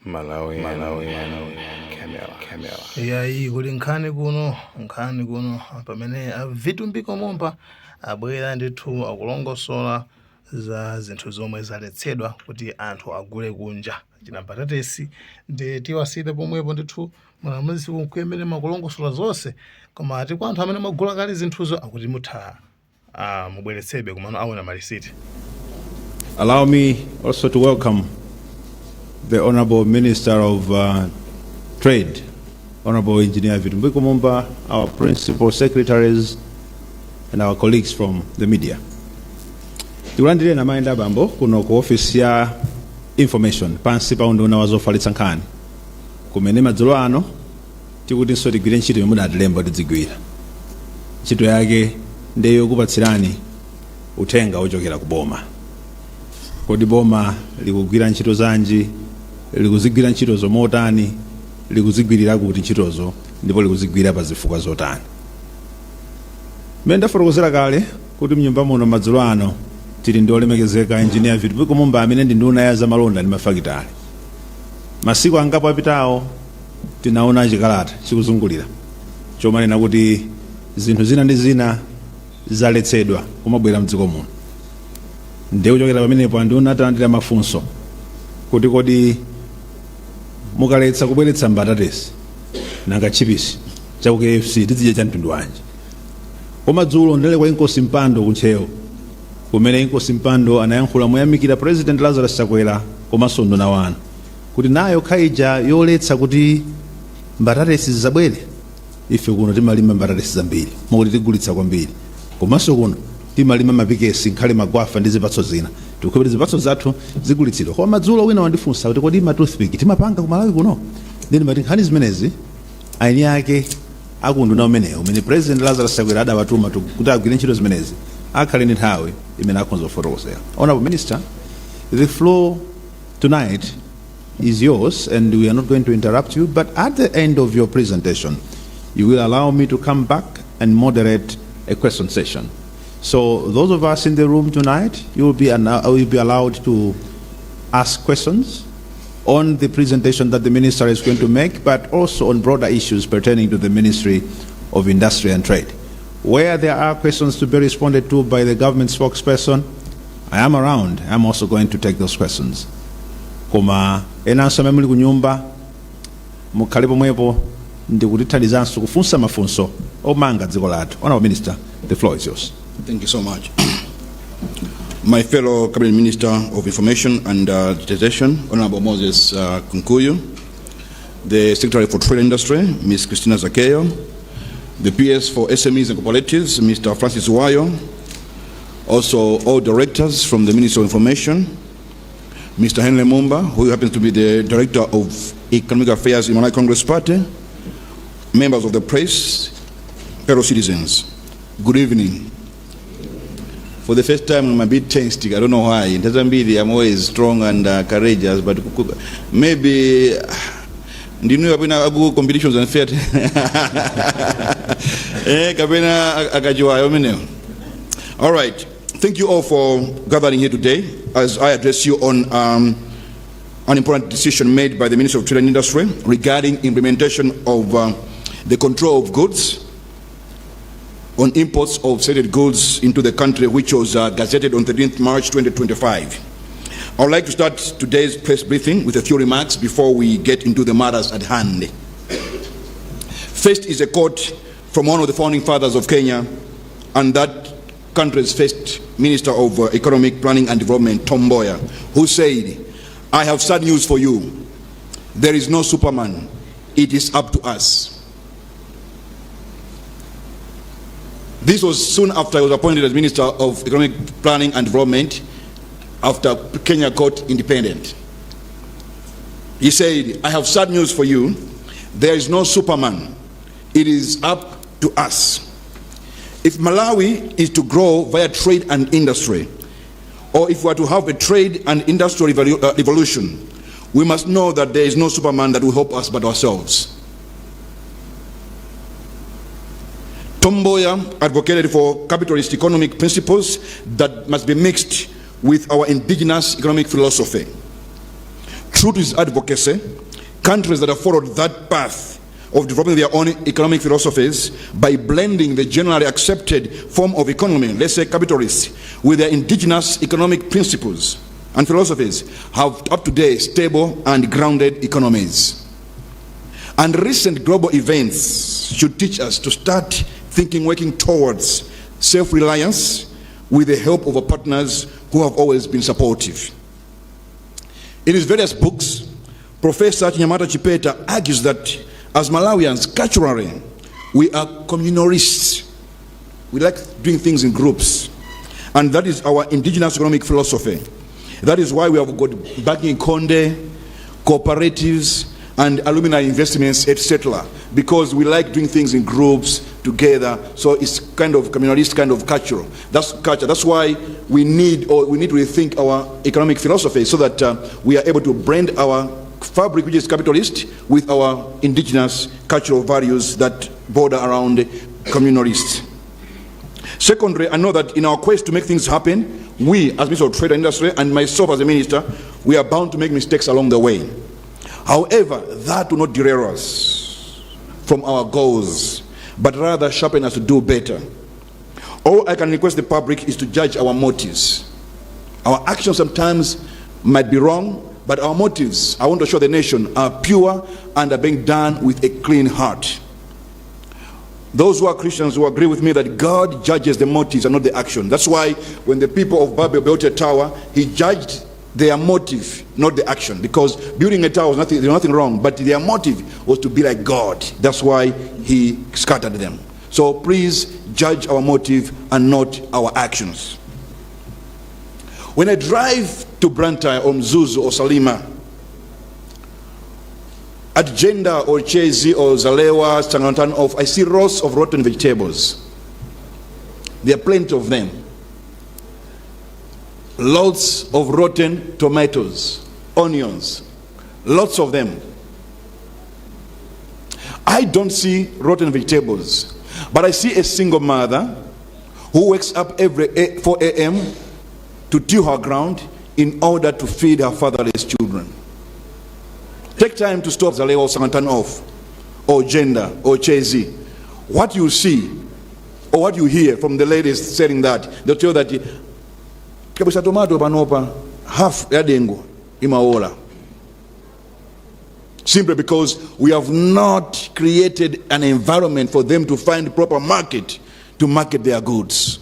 Malawi Camera. Yayi kuli nkhani kuno pamene Vitumbiko Mumba abwera ndithu akulongosola za zinthu zomwe zaletsedwa kuti anthu agule kunja chinambatatesi ndi tiwasite pomwepo ndithu malamuzi kuyemere makulongosola zonse koma ati kwa anthu amene magula kale zinthuzo akuti mutha mubweretsebe kumano awona malisiti. Allow me also to welcome the Honorable Minister of Trade, Honorable Engineer Vitumbiko Mumba, our principal secretaries, and our colleagues from the media. Tilandire na maenda bambo kuno ku office ya information pansi pa unduna wazofalitsa nkhani kumene madzulo ano tikuti nso tigwire ntchito yomwe atilemba tidzigwira. Ntchito yake ndiyo kupatsirani uthenga ochokera ku boma. Kodi boma likugwira ntchito zanji, likuzigwira ntchito zomotani, likuzigwirira kuti ntchitozo ndipo likuzigwira pa zifukwa zotani. Mmene ndafotokozera kale kuti mnyumba muno madzulo ano tili ndi olemekezeka Engineer Vitumbiko Mumba amene ndi nduna ya zamalonda ndi mafakitale. Masiku angapo apitawo tinaona chikalata chikuzungulira chomanena kuti zinthu zina ndi zina zaletsedwa kumabwera mdziko muno. Ndiye kuchokera pamenepo anduna atalandira mafunso kuti kodi mukaletsa kubweretsa mbatatesi nanga chipisi cha KFC tizidya cha mtundu wanji. Koma dzulo ndale kwa inkosi mpando kuntcheo kumene inkosi mpando anayankhula moyamikira President Lazarus Chakwera komanso nduna wanu kuti nayo khaija yoletsa kuti mbatatesi zabwere. Ife kuno timalima mbatatesi zambiri moti tigulitsa kwambiri komanso kuno timalima mapikesi nkhale magwafa ndi zipatso zina tikukhulupirira zipatso zathu zigulitsidwa. Koma madzulo wina wandifunsa kuti kodi ma toothpick timapanga ku Malawi kuno. Then mati nkhani zimenezi aini yake akunduna umeneyo umene President Lazarus Chakwera adawatuma kuti agwire ntchito zimenezi akhale ndi nthawi imene akhonza kufotokozera. Honorable Minister, the floor tonight is yours and we are not going to interrupt you, but at the end of your presentation you will allow me to come back and moderate a question session. So those of us in the room tonight, you will be allowed to ask questions on the presentation that the minister is going to make, but also on broader issues pertaining to the Ministry of Industry and Trade. Where there are questions to be responded to by the government spokesperson, I am around. I'm also going to take those questions. Koma enanso memuli kunyumba mukhale pomwepo ndikutithandizanso kufunsa mafunso omanga dziko lathu. Honorable Minister, the floor is yours. Thank you so much. My fellow Cabinet Minister of Information and Digitization, Honorable Moses Kunkuyu, the Secretary for Trade Industry, Ms. Christina Zakeo, the PS for SMEs and Cooperatives, Mr. Francis Wayo, also all directors from the Ministry of Information, Mr. Henry Mumba, who happens to be the Director of Economic Affairs in Malawi Congress Party, members of the press, fellow citizens, good evening. For the first time I'm a bit tensed, I don't know why. In Tazambili I'm always strong and courageous, but maybe ndinu kapena agu competitions and fair kapena akajiwa yomeneo. All right, thank you all for gathering here today as I address you on an important decision made by the Ministry of Trade and Industry regarding implementation of the control of goods on imports of certain goods into the country, which was gazetted on 13th March 2025. I would like to start today's press briefing with a few remarks before we get into the matters at hand. First is a quote from one of the founding fathers of Kenya and that country's first Minister of Economic Planning and Development, Tom Mboya, who said, "I have sad news for you. There is no Superman. It is up to us." This was soon after I was appointed as Minister of Economic Planning and Development after Kenya got independent. He said, "I have sad news for you. There is no Superman. It is up to us." If Malawi is to grow via trade and industry, or if we are to have a trade and industrial revolution, we must know that there is no Superman that will help us but ourselves. Tom Mboya advocated for capitalist economic principles that must be mixed with our indigenous economic philosophy. True to his advocacy, countries that have followed that path of developing their own economic philosophies by blending the generally accepted form of economy, let's say capitalists, with their indigenous economic principles and philosophies, have up to date stable and grounded economies. And recent global events should teach us to start thinking, working towards self-reliance with the help of our partners who have always been supportive. In his various books, Professor Nyamata Chipeta argues that as Malawians, culturally, we are communalists. We like doing things in groups. And that is our indigenous economic philosophy. That is why we have got banking Konde, cooperatives, and alumni investments, etc. Because we like doing things in groups together. So it's kind of communalist kind of culture. That's culture. That's why we need to rethink our economic philosophy so that we are able to blend our fabric, which is capitalist, with our indigenous cultural values that border around communalists. Secondly, I know that in our quest to make things happen, we, as Minister of Trade and Industry, and myself as a minister, we are bound to make mistakes along the way. However, that will not derail us from our goals, but rather sharpen us to do better. All I can request the public is to judge our motives. Our actions sometimes might be wrong, but our motives, I want to show the nation, are pure and are being done with a clean heart. Those who are Christians will agree with me that God judges the motives and not the action. That's why when the people of Babel built a tower, he judged their motive, not the action. Because building a tower was nothing, there was nothing wrong, but their motive was to be like God. That's why he scattered them. So please judge our motive and not our actions. When I drive to Brantai or Mzuzu or Salima, at Jenda or Chezi or Zalewa, Stangantan off, I see rows of rotten vegetables. There are plenty of them. Lots of rotten tomatoes, onions, lots of them. I don't see rotten vegetables, but I see a single mother who wakes up every 4 a.m. to till her ground in order to feed her fatherless children. Take time to stop Zalewa or Sangantan off, or Gender, or Chezi. What you see, or what you hear from the ladies saying that, they'll tell you that kabisa tomato panopa half ya dengu imaola. Simply because we have not created an environment for them to find proper market to market their goods.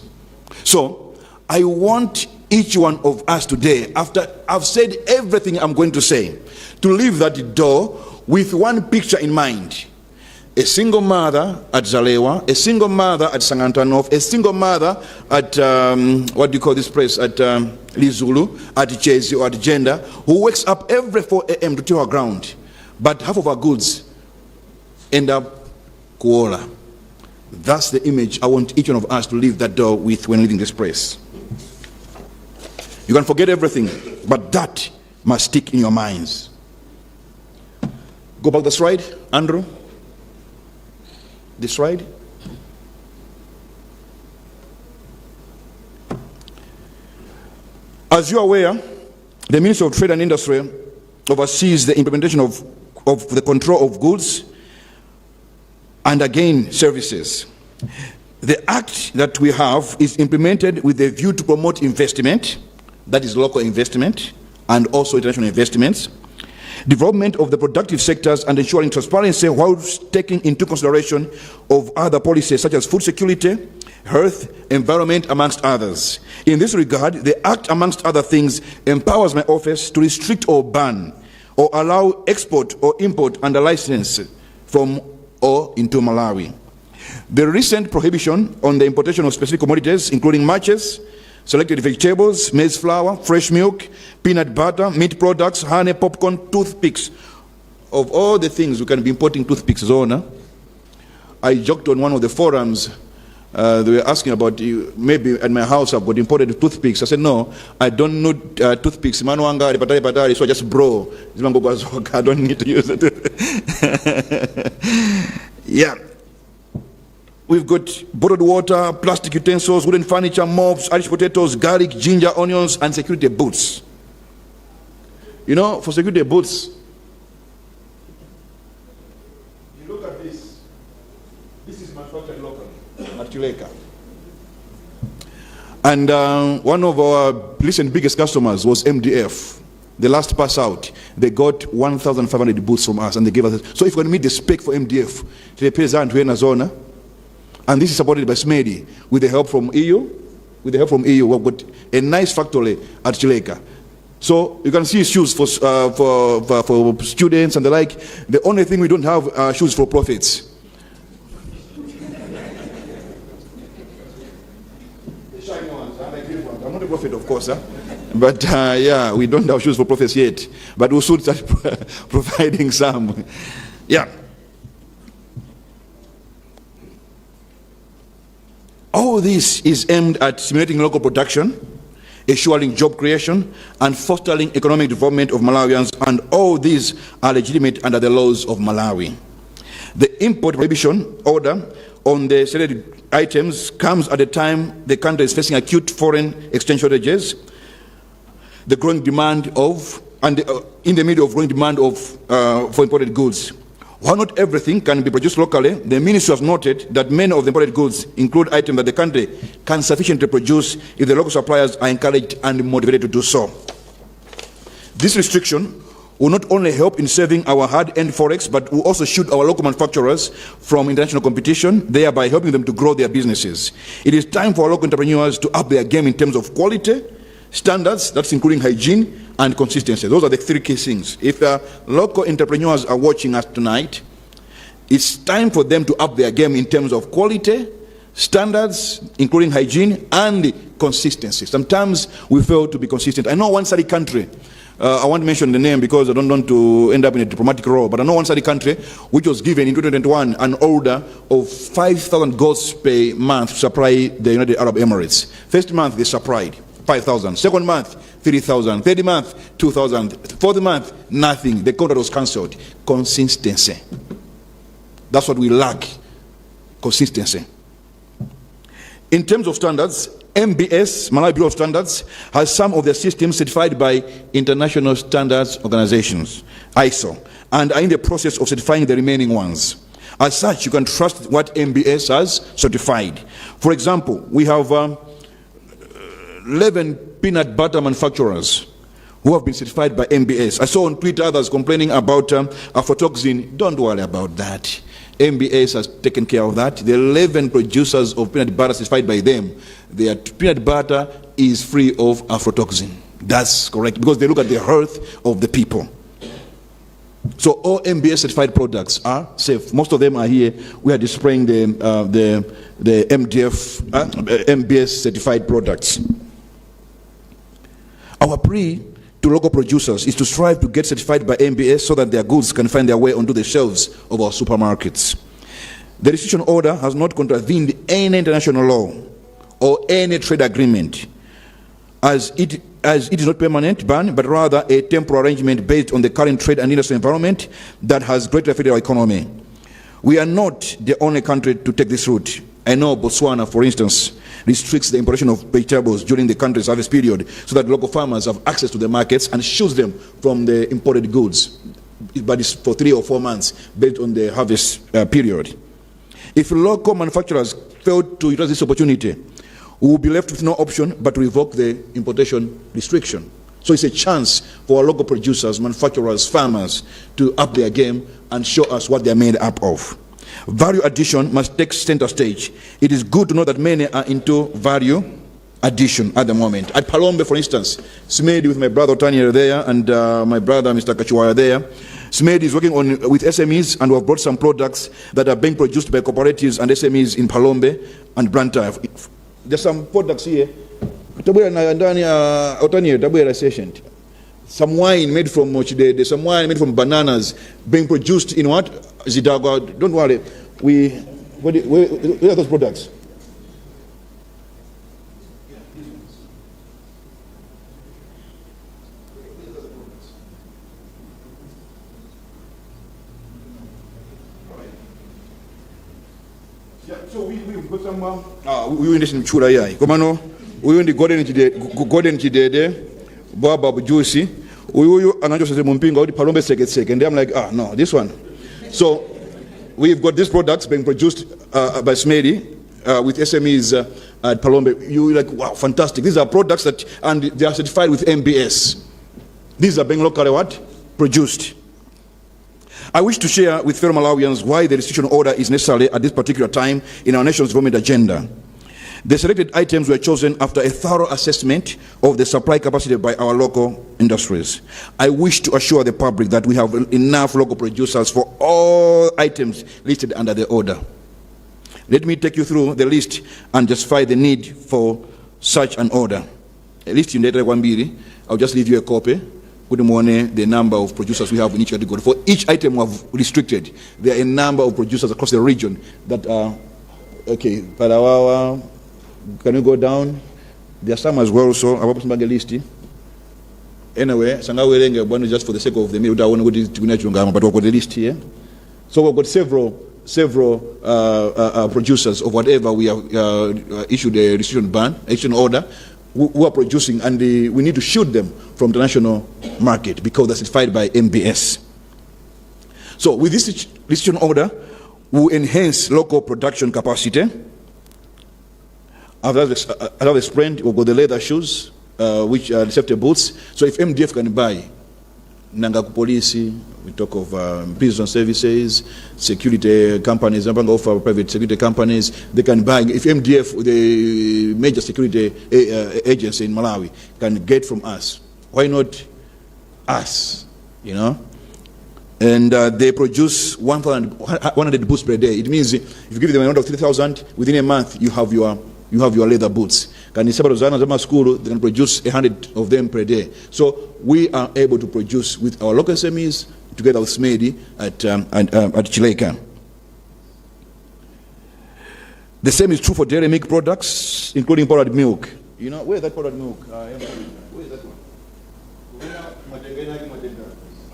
So I want each one of us today, after I've said everything I'm going to say, to leave that door with one picture in mind. A single mother at Zalewa, a single mother at Sangantanov, a single mother at, what do you call this place, at Lizulu, at Chezi or at Gender, who wakes up every 4 a.m. to till her ground. But half of our goods end up kuola. That's the image I want each one of us to leave that door with when leaving this place. You can forget everything, but that must stick in your minds. Go back the slide, Andrew. This slide. As you are aware, the Ministry of Trade and Industry oversees the implementation of the control of goods and again services. The act that we have is implemented with a view to promote investment, that is local investment, and also international investments, development of the productive sectors, and ensuring transparency whilst taking into consideration of other policies such as food security, health, environment, amongst others. In this regard, the Act, amongst other things, empowers my office to restrict or ban or allow export or import under license from or into Malawi. The recent prohibition on the importation of specific commodities, including matches, selected vegetables, maize flour, fresh milk, peanut butter, meat products, honey, popcorn, toothpicks. Of all the things we can be importing toothpicks, Zona. I joked on one of the forums, they were asking about, maybe at my house I've got imported toothpicks. I said, no, I don't need toothpicks. So I just bro. I don't need to use it. Yeah. We've got bottled water, plastic utensils, wooden furniture, mops, Irish potatoes, garlic, ginger, onions, and security boots. You know, for security booths, you look at this. This is manufactured locally at Chileka. And one of our recent biggest customers was MDF. The last pass out, they got 1,500 booths from us, and they gave us. So if we're going to meet the spec for MDF, they pay Anthu in zona, and this is supported by SMEDI with the help from EU. With the help from EU, we've got a nice factory at Chileka. So you can see shoes for students and the like. The only thing we don't have are shoes for profits. The shiny ones, like these ones. I'm not a prophet, of course, but yeah, we don't have shoes for profits yet. But we'll soon start providing some. Yeah. All this is aimed at stimulating local production, ensuring job creation, and fostering economic development of Malawians, and all these are legitimate under the laws of Malawi. The import prohibition order on the selected items comes at a time the country is facing acute foreign exchange shortages, the growing demand of, and in the middle of growing demand of for imported goods. While not everything can be produced locally, the Ministry has noted that many of the imported goods include items that the country can sufficiently produce if the local suppliers are encouraged and motivated to do so. This restriction will not only help in saving our hard-earned forex, but will also shield our local manufacturers from international competition, thereby helping them to grow their businesses. It is time for our local entrepreneurs to up their game in terms of quality, standards, that's including hygiene, and consistency. Those are the three key things. If local entrepreneurs are watching us tonight, it's time for them to up their game in terms of quality, standards, including hygiene, and consistency. Sometimes we fail to be consistent. I know one study country, I won't mention the name because I don't want to end up in a diplomatic role, but I know one study country which was given in 2021 an order of 5,000 goats per month to supply the United Arab Emirates. First month they supplied 5,000. Second month, 3,000. Third month, 2,000. Fourth month, nothing. The contract was cancelled. Consistency. That's what we lack. Consistency. In terms of standards, MBS, Malawi Bureau of Standards, has some of their systems certified by international standards organizations, ISO, and are in the process of certifying the remaining ones. As such, you can trust what MBS has certified. For example, we have 11 peanut butter manufacturers who have been certified by MBS. I saw on Twitter others complaining about aflatoxin. Don't worry about that. MBS has taken care of that. The 11 producers of peanut butter certified by them, their peanut butter is free of aflatoxin. That's correct, because they look at the health of the people. So all MBS certified products are safe. Most of them are here. We are displaying the MBS certified products. Our plea to local producers is to strive to get certified by MBS so that their goods can find their way onto the shelves of our supermarkets. The restriction order has not contravened any international law or any trade agreement, as it is not permanent ban, but rather a temporary arrangement based on the current trade and industry environment that has greatly affected our economy. We are not the only country to take this route. I know Botswana, for instance, restricts the importation of vegetables during the country's harvest period so that local farmers have access to the markets and shields them from the imported goods, but it's for 3 or 4 months based on the harvest period. If local manufacturers fail to utilize this opportunity, we will be left with no option but to revoke the importation restriction. So it's a chance for our local producers, manufacturers, farmers to up their game and show us what they're made up of. Value addition must take center stage. It is good to know that many are into value addition at the moment. At Palombe, for instance, SMEDI with my brother Otani there and my brother Mr. Kachiwaya there. SMEDI is working with SMEs, and we have brought some products that are being produced by cooperatives and SMEs in Palombe and Blantyre. There's some products here. Some wine made from mochide, some wine made from bananas being produced in what? Zidagwa. Don't worry. Where are those products? Yeah, so we've got some. We in this chura here. Komano, we in the golden chidede, baobab juice. And I'm like, no, this one. So we've got these products being produced by Smedi with SMEs at Palombe. You're like, wow, fantastic. These are products and they are certified with MBS. These are being locally produced. I wish to share with fellow Malawians why the restitution order is necessary at this particular time in our nation's development agenda. The selected items were chosen after a thorough assessment of the supply capacity by our local industries. I wish to assure the public that we have enough local producers for all items listed under the order. Let me take you through the list and justify the need for such an order. A list in data 1 billion. I'll just leave you a copy. The number of producers we have in each category. For each item we have restricted, there are a number of producers across the region that are, okay, Palawawa, can you go down? There are some as well, so I want to make a list. Anyway, just for the sake of the meal, but we've got the list here. So we've got several producers of whatever we have issued a restriction order, who are producing, and we need to shield them from the national market because that's certified by MBS. So with this restriction order, we will enhance local production capacity. As I've explained, we've got the leather shoes, which are safety boots. So if MDF can buy, Nangaku Police, we talk of prison services, security companies, of private security companies, they can buy. If MDF, the major security agency in Malawi, can get from us, why not us, you know? And they produce 100 boots per day. It means if you give them an order of 3,000, within a month you have your leather boots. They can produce 100 of them per day. So we are able to produce with our local SMEs together with Smedi at Chileka. The same is true for dairy milk products, including powdered milk. You know, where's that powdered milk? Where is that one?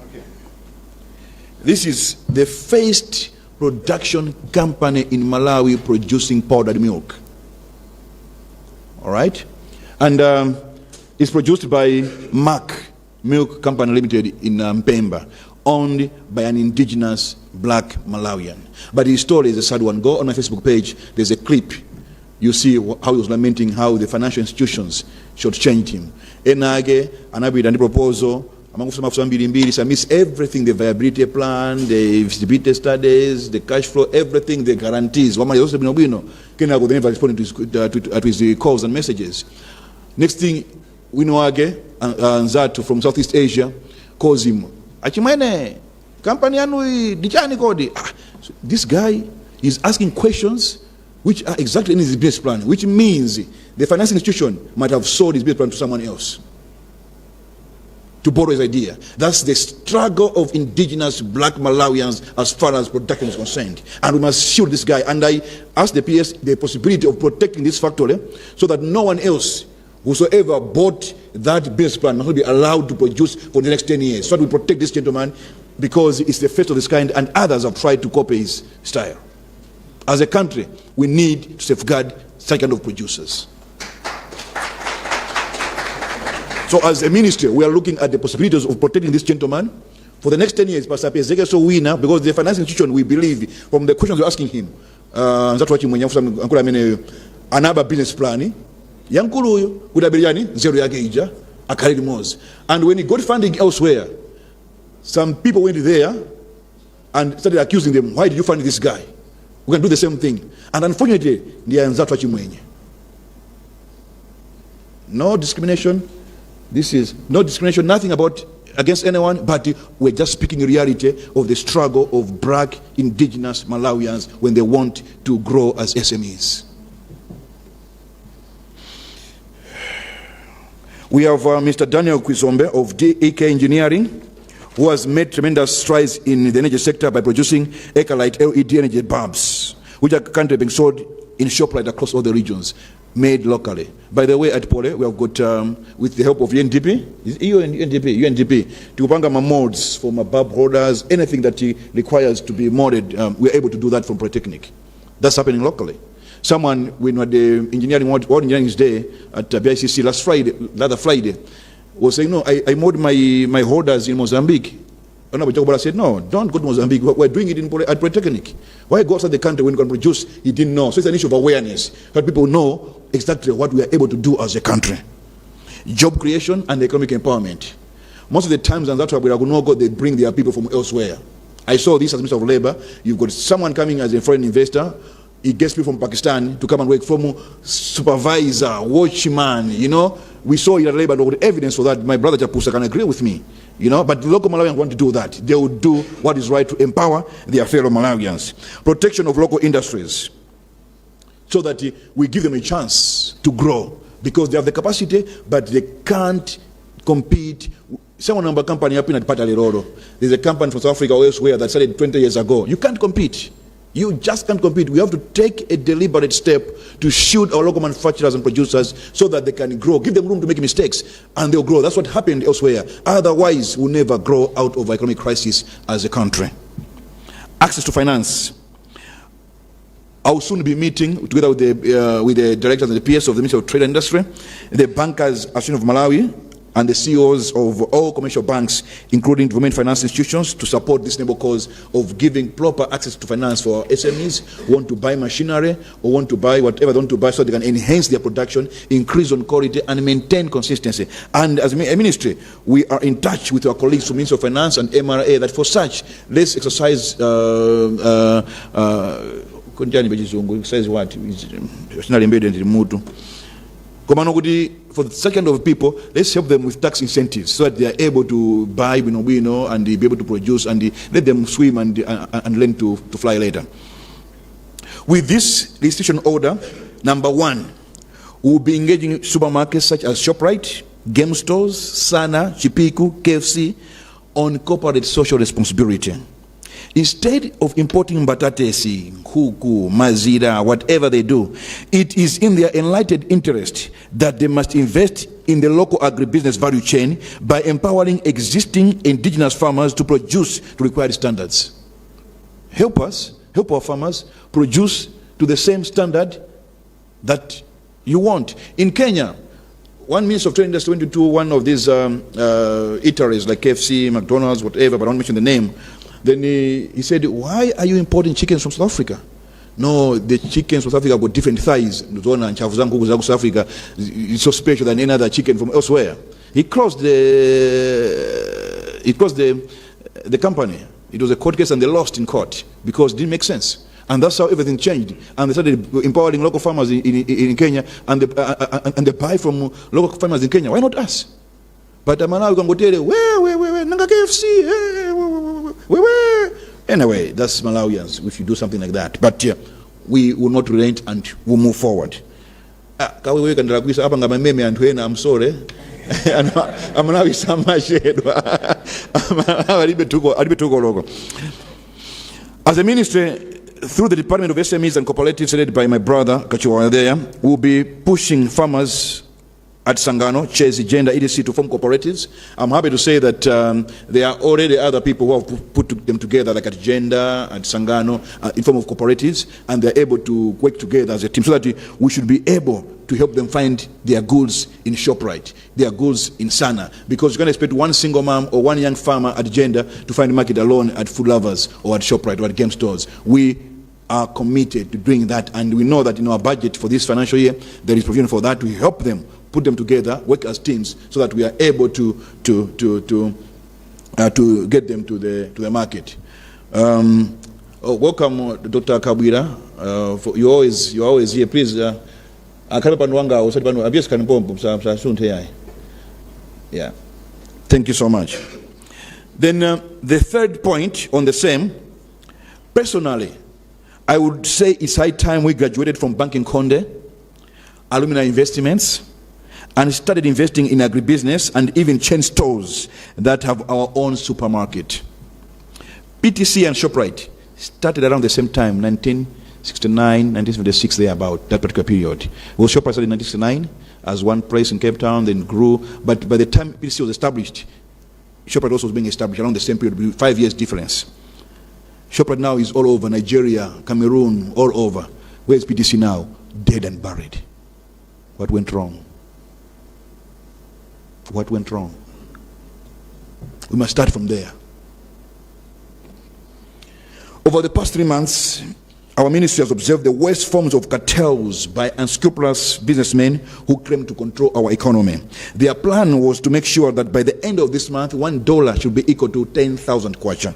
Okay. This is the first production company in Malawi producing powdered milk. All right, and it's produced by Mac Milk Company Limited in Mpemba, owned by an indigenous black Malawian. But his story is a sad one. Go on my Facebook page, there's a clip. You see how he was lamenting how the financial institutions shortchanged him. Enage, anabid and proposal, among some submits everything, the viability plan, the feasibility studies, the cash flow, everything, the guarantees. Can I go never responding to his calls and messages. Next thing, we know again, Anthu from Southeast Asia calls him. Achimene, company anui dichani kodi. This guy is asking questions which are exactly in his business plan, which means the financial institution might have sold his business plan to someone else to borrow his idea. That's the struggle of indigenous black Malawians as far as production is concerned. And we must shield this guy. And I asked the PS the possibility of protecting this factory so that no one else, whosoever bought that business plan, must not be allowed to produce for the next 10 years. So that we protect this gentleman because it's the first of this kind and others have tried to copy his style. As a country, we need to safeguard such kind of producers. So as a ministry, we are looking at the possibilities of protecting this gentleman for the next 10 years. Because the financial institution, we believe, from the questions you're asking him, that's what another business plan, and when he got funding elsewhere, some people went there and started accusing them, why did you fund this guy? We can do the same thing. And unfortunately, no discrimination. This is no discrimination, nothing against anyone, but we're just speaking the reality of the struggle of black indigenous Malawians when they want to grow as SMEs. We have Mr. Daniel Kwizombe of DEK Engineering, who has made tremendous strides in the energy sector by producing Ecolite LED energy bulbs, which are currently being sold in ShopRite across all the regions, made locally. By the way, at Pole, we have got, with the help of UNDP, to bring my molds for my bulb holders, anything that he requires to be molded, we're able to do that from Polytechnic. That's happening locally. Someone, when we had the World Engineering Day at BICC last other Friday, was saying, no, I moved my holders in Mozambique. Honorable Jacobala said, no, don't go to Mozambique. We're doing it at Polytechnic. Why go outside the country when you can produce? He didn't know. So it's an issue of awareness. But people know exactly what we are able to do as a country. Job creation and economic empowerment. Most of the times, and that's why they bring their people from elsewhere. I saw this as Minister of Labor. You've got someone coming as a foreign investor. He gets people from Pakistan to come and work from supervisor, watchman, you know. We saw it at Labor, with evidence for that. My brother Chapusa can agree with me, you know. But the local Malawians want to do that. They will do what is right to empower their fellow Malawians. Protection of local industries, so that we give them a chance to grow, because they have the capacity, but they can't compete. Someone number company up in at Pataliroro. There's a company from South Africa or elsewhere that started 20 years ago. You can't compete. You just can't compete. We have to take a deliberate step to shield our local manufacturers and producers so that they can grow. Give them room to make mistakes and they'll grow. That's what happened elsewhere. Otherwise, we'll never grow out of economic crisis as a country. Access to finance. I will soon be meeting together with the directors and the PS of the Ministry of Trade and Industry, the Bankers Association of Malawi, and the CEOs of all commercial banks, including government finance institutions, to support this noble cause of giving proper access to finance for SMEs who want to buy machinery or want to buy whatever they want to buy, so they can enhance their production, increase on quality, and maintain consistency. And as a ministry, we are in touch with our colleagues from Ministry of Finance and MRA that for such, let's exercise says what? For the second of people, let's help them with tax incentives so that they are able to buy, and be able to produce, and let them swim and learn to fly later. With this restriction order, number one, we'll be engaging supermarkets such as ShopRite, game stores, Sana, Chipiku, KFC on corporate social responsibility. Instead of importing batatesi, kuku, mazira, whatever they do, it is in their enlightened interest that they must invest in the local agribusiness value chain by empowering existing indigenous farmers to produce to required standards. Help our farmers produce to the same standard that you want. In Kenya, one Minister of Trade Industry went into one of these eateries like KFC, McDonald's, whatever, but I don't mention the name. Then he said, why are you importing chickens from South Africa? No, the chickens from South Africa got different thighs. South Africa is so special than any other chicken from elsewhere. He closed the company. It was a court case and they lost in court because it didn't make sense. And that's how everything changed. And they started empowering local farmers in Kenya, and they buy from local farmers in Kenya. Why not us? But now you can go tell you, where, Nanga KFC, where. Anyway, that's Malawians if you do something like that. But we will not relent and we'll move forward. I'm sorry. I'm now some As a ministry, through the Department of SMEs and Cooperatives led by my brother Kachiwa there, we'll be pushing farmers at Sangano, Chase, Gender, EDC to form cooperatives. I'm happy to say that there are already other people who have put them together, like at Gender, at Sangano, in form of cooperatives, and they're able to work together as a team, so that we should be able to help them find their goods in ShopRite, their goods in Sana, because you can't expect one single mom or one young farmer at Gender to find the market alone at Food Lovers or at ShopRite or at game stores. We are committed to doing that, and we know that in our budget for this financial year, there is provision for that to help them put them together, work as teams, so that we are able to get them to the market. Welcome, Dr. Kabwira. You're always here. Please, yeah. Thank you so much. Then the third point on the same, personally, I would say it's high time we graduated from Banking Conde, alumni investments, and started investing in agribusiness and even chain stores that have our own supermarket. PTC and ShopRite started around the same time, 1969, 1976, there about that particular period. Well, ShopRite started in 1969 as one place in Cape Town, then grew, but by the time PTC was established, ShopRite also was being established around the same period, 5 years difference. ShopRite now is all over Nigeria, Cameroon, all over. Where's PTC now? Dead and buried. What went wrong? What went wrong? We must start from there. Over the past 3 months, our ministry has observed the worst forms of cartels by unscrupulous businessmen who claim to control our economy. Their plan was to make sure that by the end of this month, $1 should be equal to 10,000 kwacha,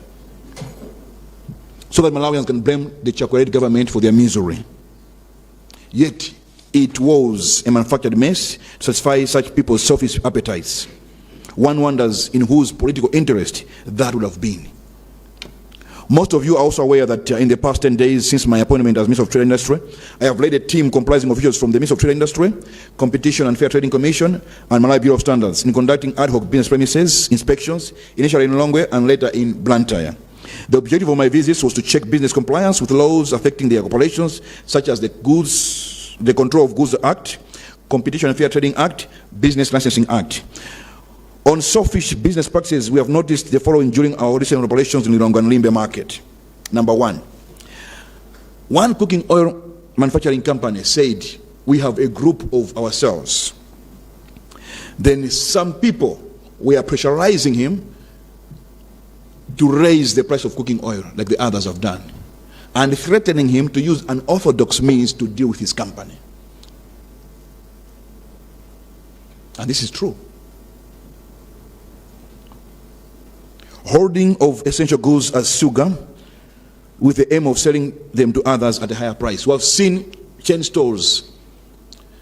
so that Malawians can blame the Chocolate government for their misery. Yet, it was a manufactured mess to satisfy such people's selfish appetites. One wonders in whose political interest that would have been. Most of you are also aware that in the past 10 days since my appointment as Minister of Trade and Industry, I have led a team comprising officials from the Ministry of Trade and Industry, Competition and Fair Trading Commission, and Malawi Bureau of Standards in conducting ad hoc business premises inspections, initially in Longwe and later in Blantyre. The objective of my visits was to check business compliance with laws affecting their operations, such as the Control of Goods Act, Competition and Fair Trading Act, Business Licensing Act. On selfish business practices, we have noticed the following during our recent operations in Lilongwe and Limbe market. Number one cooking oil manufacturing company said, we have a group of ourselves. Then some people were pressurizing him to raise the price of cooking oil, like the others have done, and threatening him to use unorthodox means to deal with his company. And this is true. Hoarding of essential goods as sugar with the aim of selling them to others at a higher price. We have seen chain stores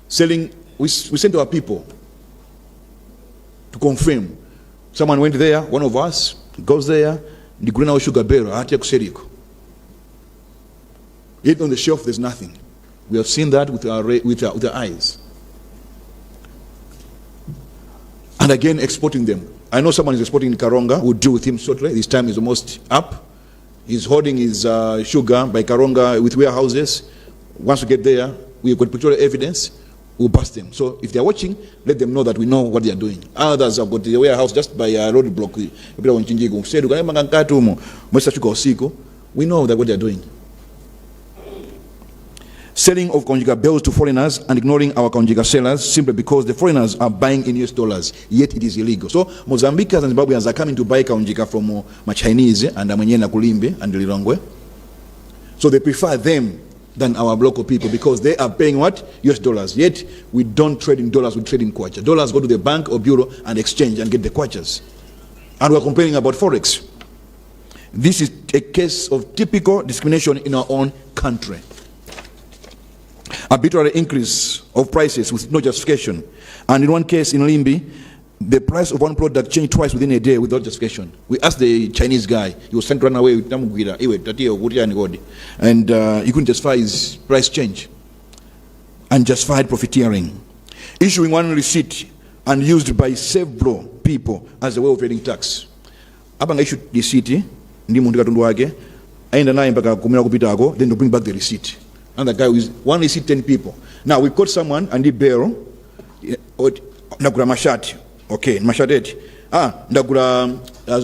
selling. We sent our people to confirm. Someone went there, one of us goes there, the green sugar barrel, yet on the shelf there's nothing. We have seen that with our eyes. And again, exporting them. I know someone is exporting in Karonga. We'll deal with him shortly. His time is almost up. He's holding his sugar by Karonga with warehouses. Once we get there, we've got pictorial evidence. We'll bust them. So if they're watching, let them know that we know what they're doing. Others have got the warehouse just by a roadblock. We know that what they're doing. Selling of conjugal bills to foreigners and ignoring our conjugal sellers simply because the foreigners are buying in US dollars, yet it is illegal. So Mozambicans and Zimbabweans are coming to buy conjugal from Chinese and Amanyena Kulimbe and Lilongwe. So they prefer them than our local people because they are paying what? US dollars. Yet we don't trade in dollars, we trade in kwacha. Dollars go to the bank or bureau and exchange and get the kwachas. And we're complaining about Forex. This is a case of typical discrimination in our own country. Arbitrary increase of prices with no justification. And in one case in Limbi, the price of one product changed twice within a day without justification. We asked the Chinese guy, he was sent to run away with Tamugwira, and he couldn't justify his price change. Unjustified profiteering. Issuing one receipt and used by several people as a way of paying tax. Abanga issued receipt, ndi muntu katundu wake, aenda naye mpaka kumira kupitako, then to bring back the receipt. And the guy with one receipt, 10 people. Now we caught someone and he barrel, ndagura mashati. Okay, mashadeti. Ndagura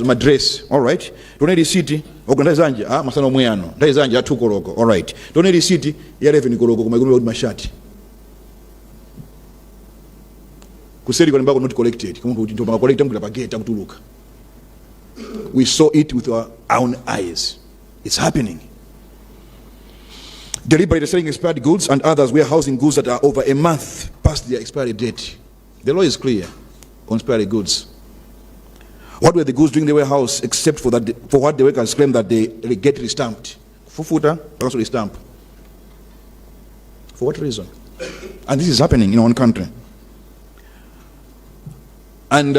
my dress. All right. Don't receipt. Oganda zanje. Masana omuyano. Ndai zanje atukoloko. All right. Don't receipt. Ya revenue koloko kumagulu mashati. Kuseri kwa mbako not collected. Kama kuti ndo collect mkula pageta kutuluka. We saw it with our own eyes. It's happening. Deliberately selling expired goods and others warehousing goods that are over a month past their expiry date. The law is clear on expiry goods. What were the goods during the warehouse except for what the workers claim that they get restamped? Fufuta, also restamp. For what reason? And this is happening in our own country. And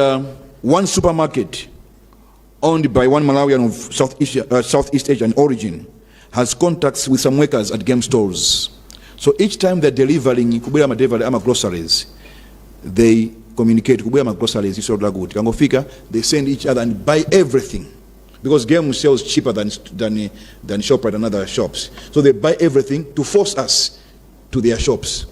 one supermarket owned by one Malawian of Southeast Asian origin has contacts with some workers at game stores. So each time they're delivering groceries, they communicate groceries, they send each other and buy everything. Because game sells cheaper than ShopRite and other shops. So they buy everything to force us to their shops.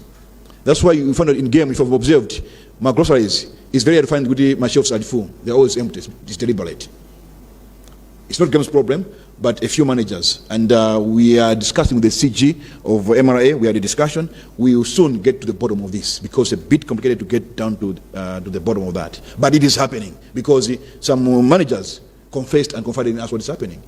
That's why you find out in game, if you've observed, my groceries is very refined, my shelves are full. They're always empty. It's deliberate. It's not game's problem. but a few managers. And we are discussing with the CG of MRA. We had a discussion. We will soon get to the bottom of this, because it's a bit complicated to get down to the bottom of that. But it is happening, because some managers confessed and confided in us what is happening.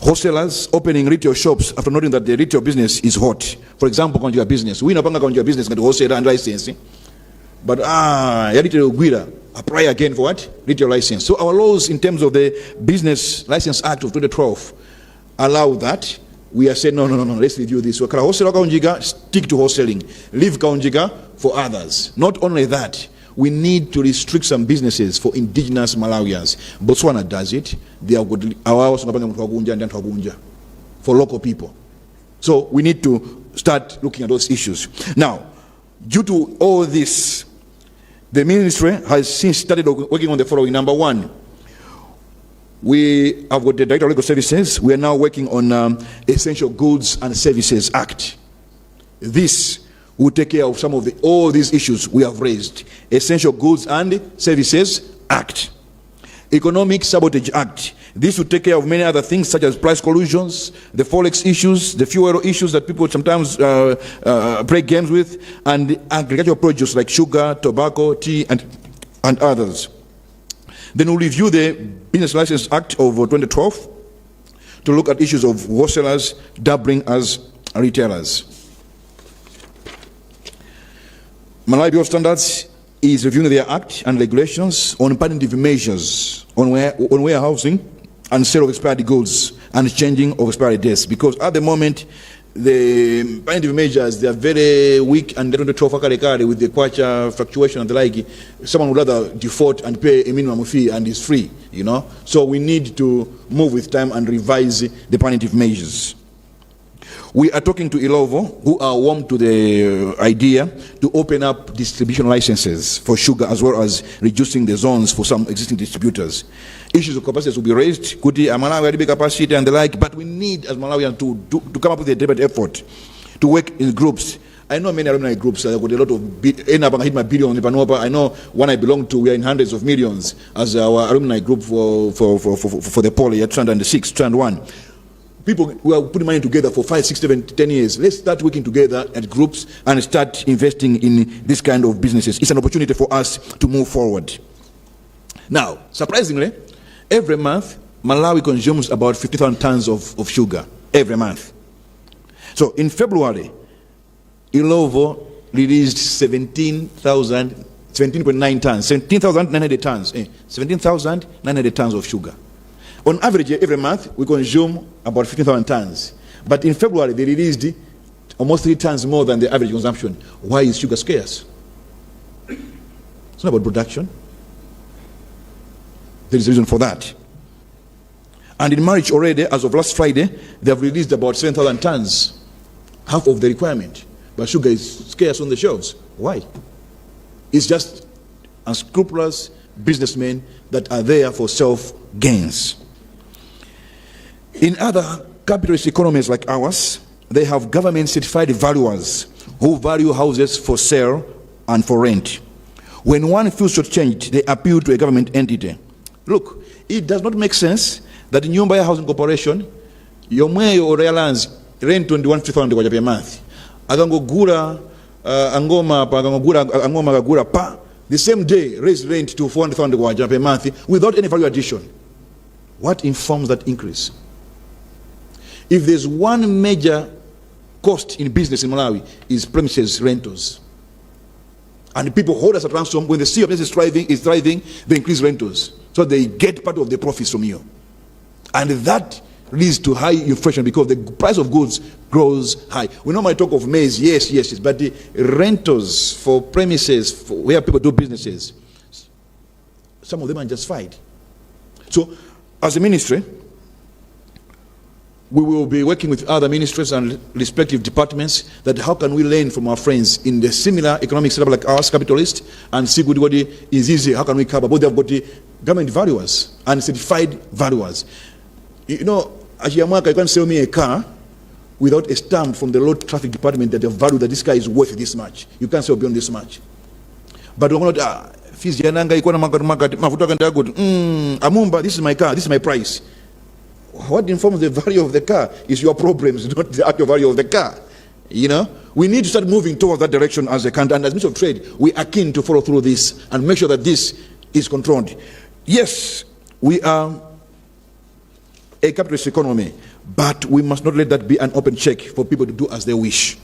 Wholesalers opening retail shops after noting that the retail business is hot. For example, conjugal business. We know conjugal business got wholesaler and licensing. But retail guida apply again for what? Retail license. So our laws in terms of the Business License Act of 2012 allow that. We are saying no, let's review this. So wholesaler kaunjiga, stick to wholesaling. Leave kaunjiga for others. Not only that, we need to restrict some businesses for indigenous Malawians. Botswana does it. They are good for local people. So we need to start looking at those issues. Now, due to all this, the ministry has since started working on the following. Number one, we have got the Director of Legal Services. We are now working on Essential Goods and Services Act. This will take care of some of all these issues we have raised. Essential Goods and Services Act. Economic Sabotage Act. This will take care of many other things, such as price collusions, the forex issues, the fuel issues that people sometimes play games with, and agricultural produce like sugar, tobacco, tea, and others. Then we'll review the Business License Act of 2012 to look at issues of wholesalers dabbling as retailers. Malawi Bureau of Standards is reviewing their act and regulations on punitive measures on warehousing and sale of expired goods and changing of expiry dates, because at the moment the punitive measures, they are very weak and they don't talk with the kwacha fluctuation and the like. Someone would rather default and pay a minimum fee and is free, you know. So we need to move with time and revise the punitive measures. We are talking to Ilovo, who are warm to the idea to open up distribution licenses for sugar, as well as reducing the zones for some existing distributors. Issues of capacity will be raised. Kuti Malawi had big capacity and the like, but we need as Malawians to come up with a deliberate effort to work in groups. I know many alumni groups have got a lot of billion. I know one I belong to, we are in hundreds of millions as our alumni group for the poll year 206, 201. People who are putting money together for 5, 6, 7, 10 years. Let's start working together at groups and start investing in this kind of businesses. It's an opportunity for us to move forward. Now, surprisingly, every month, Malawi consumes about 50,000 tons of sugar every month. So in February, Ilovo released 17.9 tons, 17,900 tons, 17,900 tons of sugar. On average, every month, we consume about 15,000 tons. But in February, they released almost 3 tons more than the average consumption. Why is sugar scarce? It's not about production. There is a reason for that. And in March already, as of last Friday, they have released about 7,000 tons, half of the requirement. But sugar is scarce on the shelves. Why? It's just unscrupulous businessmen that are there for self-gains. In other capitalist economies like ours, they have government-certified valuers who value houses for sale and for rent. When one feels shortchanged, they appeal to a government entity. Look, it does not make sense that in Nyumba Housing Corporation, yomweyo orelands rent 21,000 kwa per month. Agangogura angoma pa angoma kagura pa, the same day raise rent to 400,000 kwa per month without any value addition. What informs that increase? If there's one major cost in business in Malawi, is premises rentals. And people hold us at ransom. When they see a business is thriving, they increase rentals. So they get part of the profits from you. And that leads to high inflation because the price of goods grows high. We normally talk of maize, yes, but the rentals for premises, for where people do businesses, some of them are justified. So, as a ministry, we will be working with other ministries and respective departments that how can we learn from our friends in the similar economic setup like ours, capitalist, and see what is easy, how can we cover, but they have got the government valuers and certified valuers. You know, as Yamaka, you can't sell me a car without a stamp from the road traffic department that they value that this car is worth this much. You can't sell beyond this much. But we're not fees yananga iko na market mafuta kanda good. Amumba, this is my car, this is my price. What informs the value of the car is your problems, not the actual value of the car. You know, we need to start moving towards that direction as a country, and as Minister of Trade, we are keen to follow through this and make sure that this is controlled. Yes, we are a capitalist economy, but we must not let that be an open check for people to do as they wish.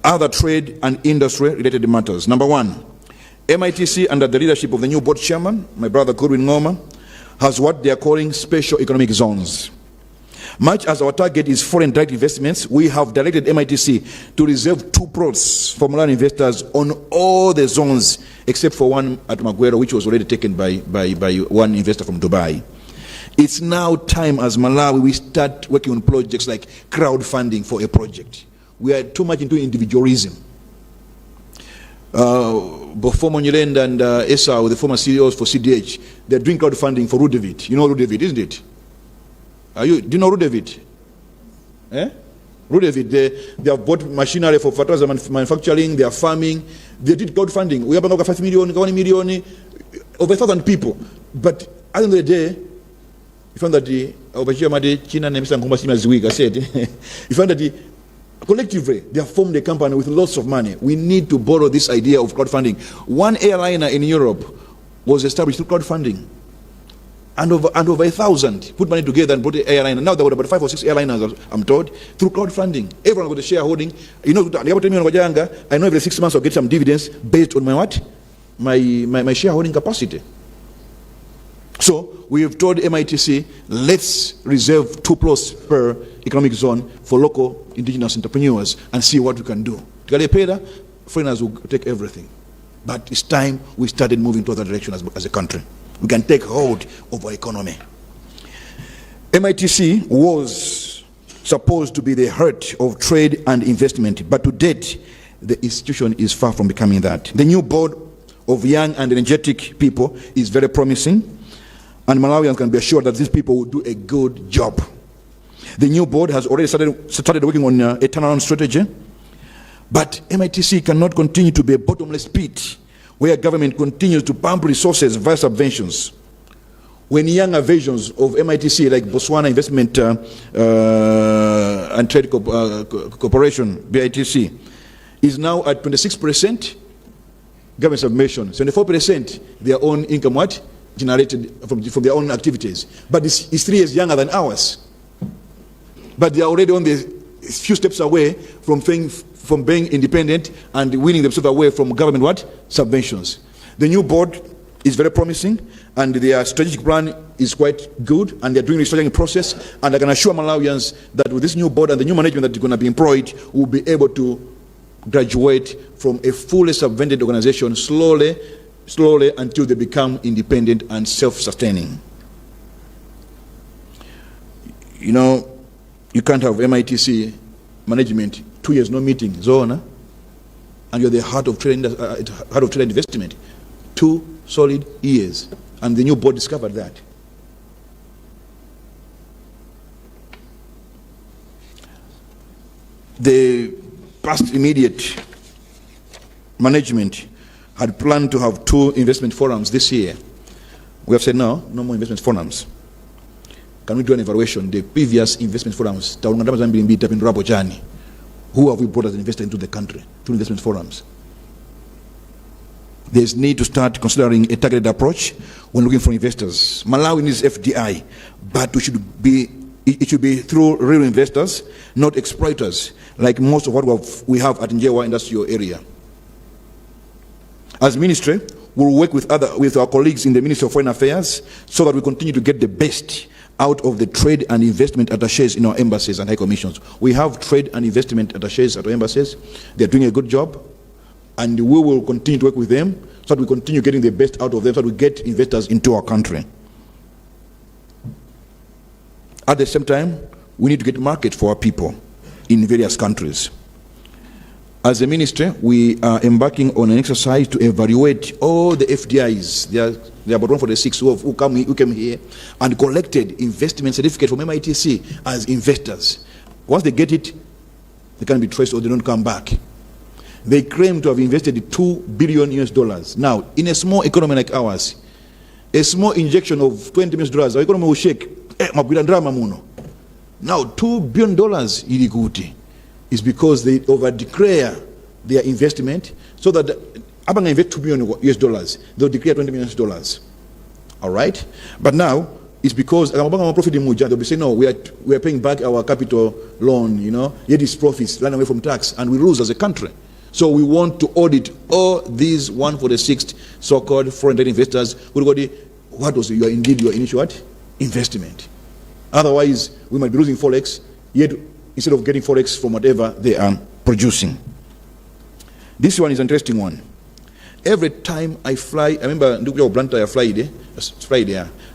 Other trade and industry related matters. Number one, MITC, under the leadership of the new board chairman, my brother Kuti, has what they are calling special economic zones. Much as our target is foreign direct investments, we have directed MITC to reserve 2 plots for Malawian investors on all the zones except for one at Maguero, which was already taken by one investor from Dubai. It's now time as Malawi we start working on projects like crowdfunding for a project. We are too much into individualism. Before Monyelend and Esau, the former CEOs for CDH, they're doing crowdfunding for Rudevit. You know Rudevit, isn't it? Do you know Rudevit? Rudevit, they have bought machinery for fertilizer manufacturing, they are farming. They did crowdfunding. We have about 5 million, 1 million, over 1,000 people. But at the end of the day, you found that the I said, you found that collectively, they have formed a company with lots of money. We need to borrow this idea of crowdfunding. One airliner in Europe was established through crowdfunding. And over 1,000 put money together and bought the airliner. Now there were about 5 or 6 airliners, I'm told, through crowdfunding. Everyone got a shareholding. You know, I know every 6 months I'll get some dividends based on my what? My shareholding capacity. So we have told MITC, let's reserve 2 plots per economic zone for local indigenous entrepreneurs and see what we can do. Foreigners will take everything. But it's time we started moving to that direction as a country. We can take hold of our economy. MITC was supposed to be the heart of trade and investment, but to date, the institution is far from becoming that. The new board of young and energetic people is very promising, and Malawians can be assured that these people will do a good job. The new board has already started working on a turnaround strategy, but MITC cannot continue to be a bottomless pit where government continues to pump resources via subventions. When younger versions of MITC, like Botswana Investment and Trade Corporation, BITC, is now at 26% government subvention, 74% their own income what? Generated from their own activities. But it's 3 years younger than ours. But they are already on the few steps away from being independent and winning themselves away from government what? Subventions. The new board is very promising, and their strategic plan is quite good, and they're doing the restructuring process, and I can assure Malawians that with this new board and the new management that is going to be employed, we'll be able to graduate from a fully subvented organization slowly until they become independent and self-sustaining. You know, you can't have MITC management 2 years no meeting, Zona, and you're the heart of trade investment. 2 solid years, and the new board discovered that. The past immediate management had planned to have 2 investment forums this year. We have said no more investment forums. Can we do an evaluation? The previous investment forums, who have we brought as an investor into the country through investment forums? There's need to start considering a targeted approach when looking for investors. Malawi needs FDI, but it should be through real investors, not exploiters, like most of what we have at Njewa industrial area. As ministry, we'll work with our colleagues in the Ministry of Foreign Affairs so that we continue to get the best out of the trade and investment attachés in our embassies and high commissions. We have trade and investment attachés at our embassies. They're doing a good job, and we will continue to work with them so that we continue getting the best out of them, so that we get investors into our country. At the same time, we need to get market for our people in various countries. As a ministry, we are embarking on an exercise to evaluate all the FDIs. There are about 146 who came here and collected investment certificate from MITC as investors. Once they get it, they can be traced or they don't come back. They claim to have invested $2 billion US. Now, in a small economy like ours, a small injection of $20 million, our economy will shake. Now, $2 billion ili Kuti is because they over-declare their investment so that abang invest $2 billion US, they'll declare $20 million. All right? But now, it's because profit they'll be saying, no, we are paying back our capital loan, yet it's profits run away from tax, and we lose as a country. So we want to audit all these 146 so-called foreign direct investors. What was your initial what? Investment? Otherwise, we might be losing forex, yet instead of getting forex from whatever they are producing. This one is an interesting one. Every time I fly, I remember I Friday,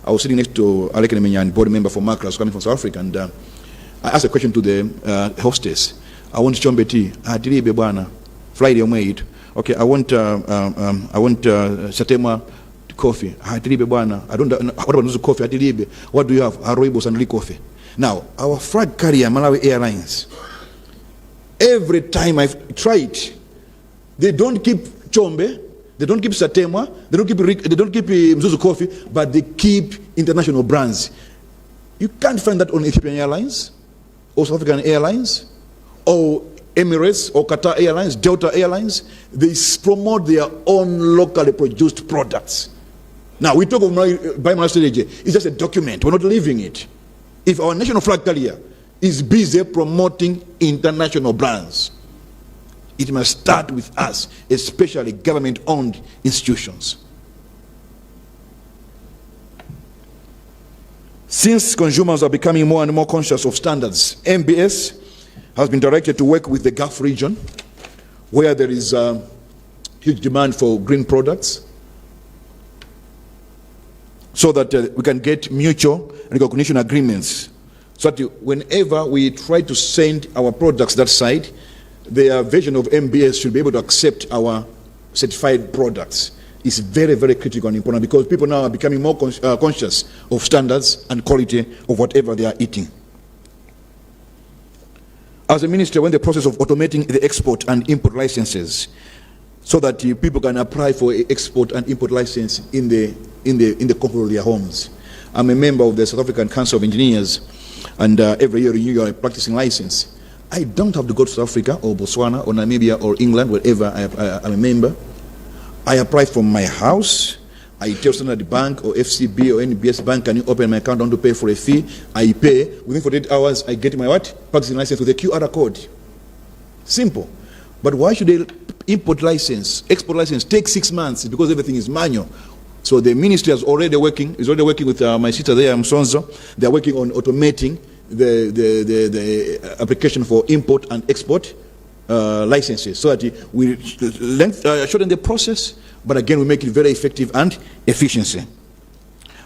I was sitting next to Alec Menyan, board member for Macras, coming from South Africa, and I asked a question to the hostess. I want chombe tea. Friday umeit. Okay, I want Satema coffee. I don't what about coffee? What do you have? Arroibos and coffee. Now, our flag carrier, Malawi Airlines, every time I've tried, they don't keep chombe, they don't keep Satema, they don't keep Mzuzu coffee, but they keep international brands. You can't find that on Ethiopian Airlines, or South African Airlines, or Emirates, or Qatar Airlines, Delta Airlines. They promote their own locally produced products. Now, we talk of biomass strategy. It's just a document. We're not living it. If our national flag carrier is busy promoting international brands, it must start with us, especially government-owned institutions. Since consumers are becoming more and more conscious of standards, MBS has been directed to work with the Gulf region, where there is a huge demand for green products, so that we can get mutual recognition agreements, so that whenever we try to send our products that side, their version of MBS should be able to accept our certified products. It's very, very critical and important, because people now are becoming more conscious of standards and quality of whatever they are eating. As a minister, we're in the process of automating the export and import licenses, so that people can apply for an export and import license in the comfort of their homes. I'm a member of the South African Council of Engineers, and every year renew your practicing license. I don't have to go to South Africa or Botswana or Namibia or England, wherever I'm a member. I apply from my house. I tell Standard Bank or FCB or NBS Bank, can you open my account? I want to pay for a fee. I pay. Within 48 hours, I get my what? Practicing license with a QR code. Simple. But why should the import license, export license take 6 months? Because everything is manual. So the ministry is already working with my sister there, Msonzo. They are working on automating the application for import and export licenses, so that we shorten the process, but again we make it very effective and efficiency.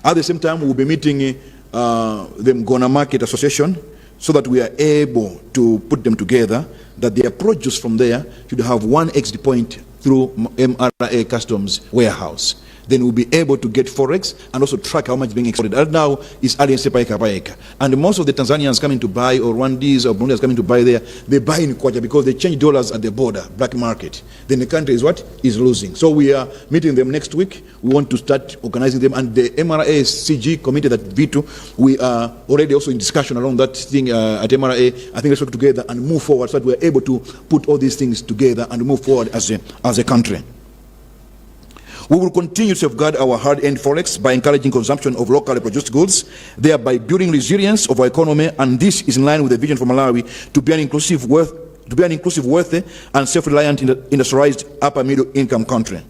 At the same time, we'll be meeting the Mgona Market Association, so that we are able to put them together, that their produce from there should have one exit point through MRA Customs warehouse. Then we'll be able to get forex and also track how much is being exported. Right now is Alliance Paika. And most of the Tanzanians coming to buy, or Rwandese or Burundians coming to buy there, they buy in Kwacha because they change dollars at the border, black market. Then the country is what? Is losing. So we are meeting them next week. We want to start organizing them. And the MRA CG committee that Vitu, we are already also in discussion around that thing at MRA. I think let's work together and move forward, so that we're able to put all these things together and move forward as a country. We will continue to safeguard our hard-earned forex by encouraging consumption of locally produced goods, thereby building resilience of our economy, and this is in line with the vision for Malawi to be an inclusive, worthy, and self-reliant, industrialized, upper middle-income country.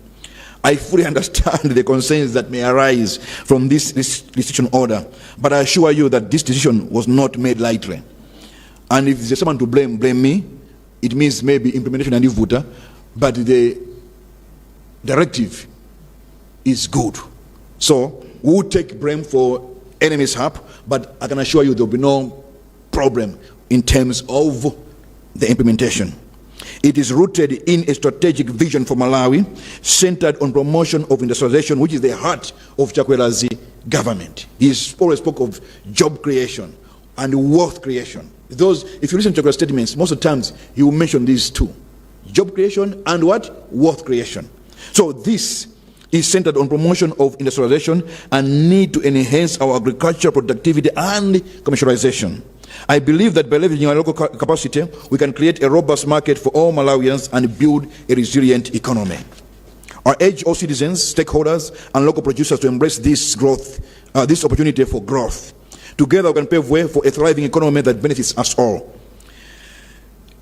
I fully understand the concerns that may arise from this decision order, but I assure you that this decision was not made lightly. And if there's someone to blame me. It means maybe implementation and voter, but the directive is good. So we'll take blame for enemies' harp, but I can assure you there will be no problem in terms of the implementation. It is rooted in a strategic vision for Malawi, centered on promotion of industrialization, which is the heart of Chakwera's government. He always spoke of job creation and wealth creation. Those, if you listen to Chakwera's statements, most of the times he will mention these two. job creation, and what? Wealth creation. So this is centered on promotion of industrialization and need to enhance our agricultural productivity and commercialization. I believe that by leveraging our local capacity, we can create a robust market for all Malawians and build a resilient economy. I urge all citizens, stakeholders, and local producers to embrace this growth, this opportunity for growth. Together, we can pave way for a thriving economy that benefits us all.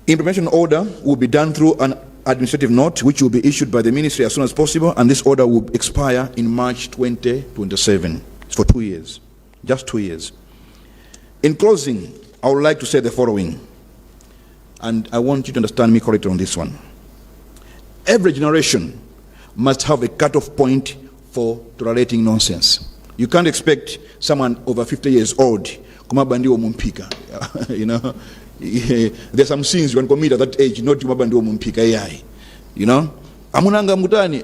Implementation order will be done through an administrative note, which will be issued by the ministry as soon as possible, and this order will expire in March 2027. It's for 2 years, just 2 years. In closing, I would like to say the following, and I want you to understand me correctly on this one. Every generation must have a cutoff point for tolerating nonsense. You can't expect someone over 50 years old, kumabandiwa mumpika, you know. There's some sins you can commit at that age, not kumabandiwa mumpika AI, you know. Amunanga mutani,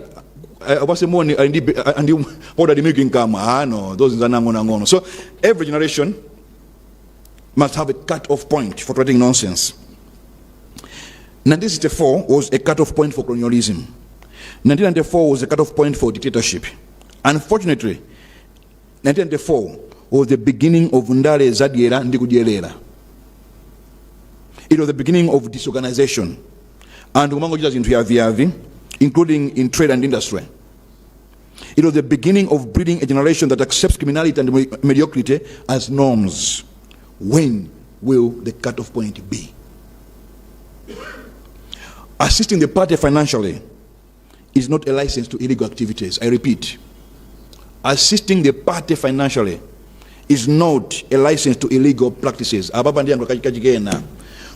abasemoni andi order the making kama, no, those are nangono. So every generation must have a cut-off point for tolerating nonsense. 1964 was a cut-off point for colonialism. 1994 was a cut-off point for dictatorship. Unfortunately, 1994 was the beginning of Ndale Zadiera Ndikudielera. It was the beginning of disorganization. And umango jita zinthu yavi, including in trade and industry. It was the beginning of breeding a generation that accepts criminality and mediocrity as norms. When will the cut-off point be? Assisting the party financially is not a license to illegal activities. I repeat, assisting the party financially is not a license to illegal practices.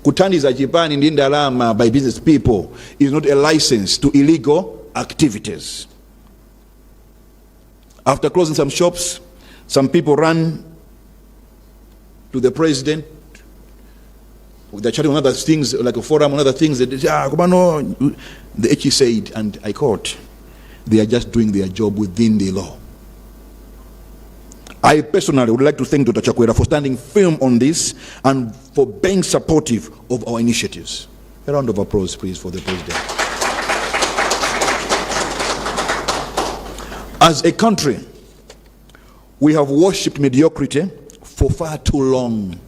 Kutandiza Japan in Indalama by business people is not a license to illegal activities. After closing some shops, some people ran to the president. They're chatting on other things, like a forum, on other things. The HE said, and I quote, they are just doing their job within the law. I personally would like to thank Dr. Chakwera for standing firm on this and for being supportive of our initiatives. A round of applause, please, for the president. As a country, we have worshipped mediocrity for far too long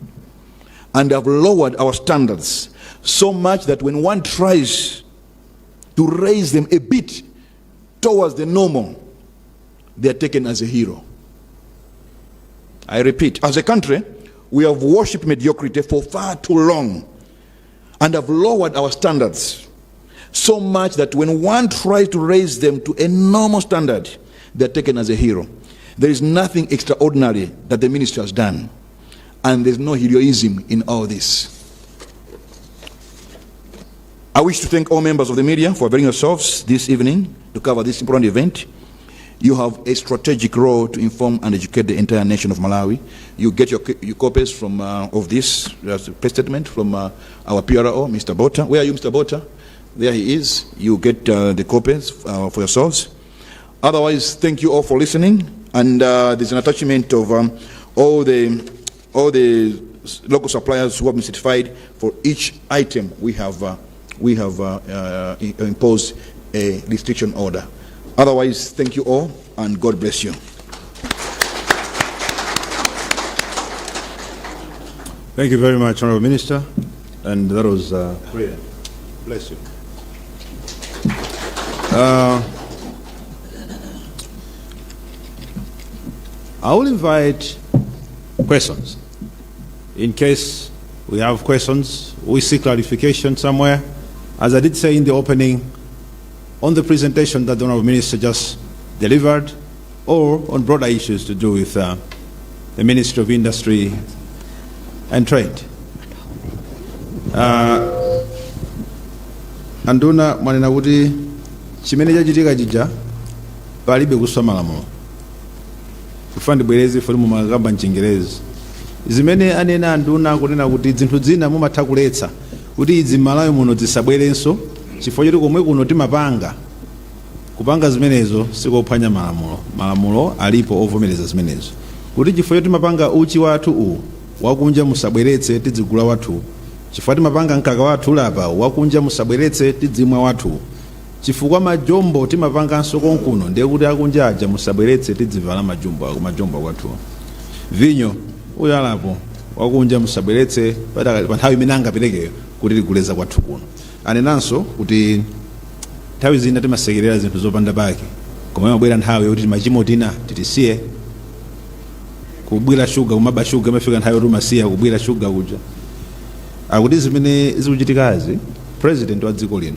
and have lowered our standards so much that when one tries to raise them a bit towards the normal, they are taken as a hero. I repeat, as a country, we have worshipped mediocrity for far too long and have lowered our standards so much that when one tries to raise them to a normal standard, they are taken as a hero. There is nothing extraordinary that the ministry has done, and there's no heroism in all this. I wish to thank all members of the media for availing yourselves this evening to cover this important event. You have a strategic role to inform and educate the entire nation of Malawi. You get your copies from of this press statement from our PRO, Mr. Bota. Where are you, Mr. Bota? There he is. You get the copies for yourselves. Otherwise, thank you all for listening. And there's an attachment of all the local suppliers who have been certified for each item. We have imposed a restriction order. Otherwise, thank you all, and God bless you. Thank you very much, Honorable Minister. And that was prayer. Bless you. I will invite questions. In case we have questions, we see clarification somewhere. As I did say in the opening, on the presentation that the Honorable Minister just delivered, or on broader issues to do with the Ministry of Industry and Trade. Anduna manena kuti chimene chachitika chija palibe kusoma malamulo. Kufandi bwerezi fuli mumagamba mchingerezi. Zimene anena anduna kunena kuti zinthu zina mumatha kuletsa kuti idzi Malawi muno zisabwerenso chifukwa choti komwe kuno timapanga kupanga zimenezo sikophwanya malamulo. Malamulo alipo ovomereza zimenezo. Kuti chifukwa choti timapanga uchi wathu wakunja musabweretse tizigula wathu chifukwa timapanga mkaka wathu lapa wakunja musabweretse tidzimwa wathu, chifukwa majombo timapanganso konkuno ndiye kuti akunja aja musabweretse tidzivala majombo wathu. Vinyo uyo alapo wakunja musabweretse pa nthawi imene angaperekeyo kuti tikuleza kwathu kuno. Anenanso kuti nthawi zina timasekerera zinthu zopanda pake, koma imabwera nthawi yoti machimo tina titisiye. Kubwira shuga kumaba shuga imafika nthawi yoti umasiya kubwira shuga kuja. Akuti zimene zikuchitikazi president wa dziko lino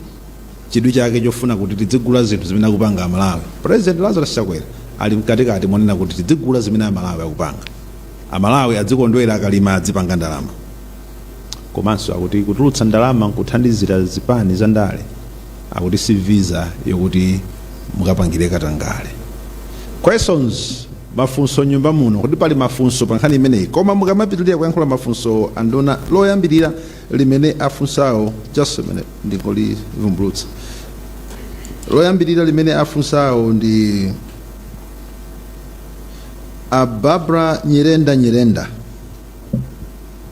chidwi chake chofuna kuti tidzigula zinthu zimene akupanga Amalawi. President Lazarus Chakwera ali mkatikati monena kuti tidzigula zimene Amalawi akupanga. Amalawi adzikondwera akalima adzipanga ndalama. Komanso akuti kutulutsa ndalama nkuthandizira zipani za ndale, akuti si visa yokuti mukapangire katangale. Questions, mafunso nyumba muno, kuti pali mafunso pa nkhani imeneyi, koma mukamapitirira kuyankhula mafunso andona loyambirira limene afunsawo, just a minute ndingolivumbulutsa. Loyambirira limene afunsawo ndi Barbara Nyirenda.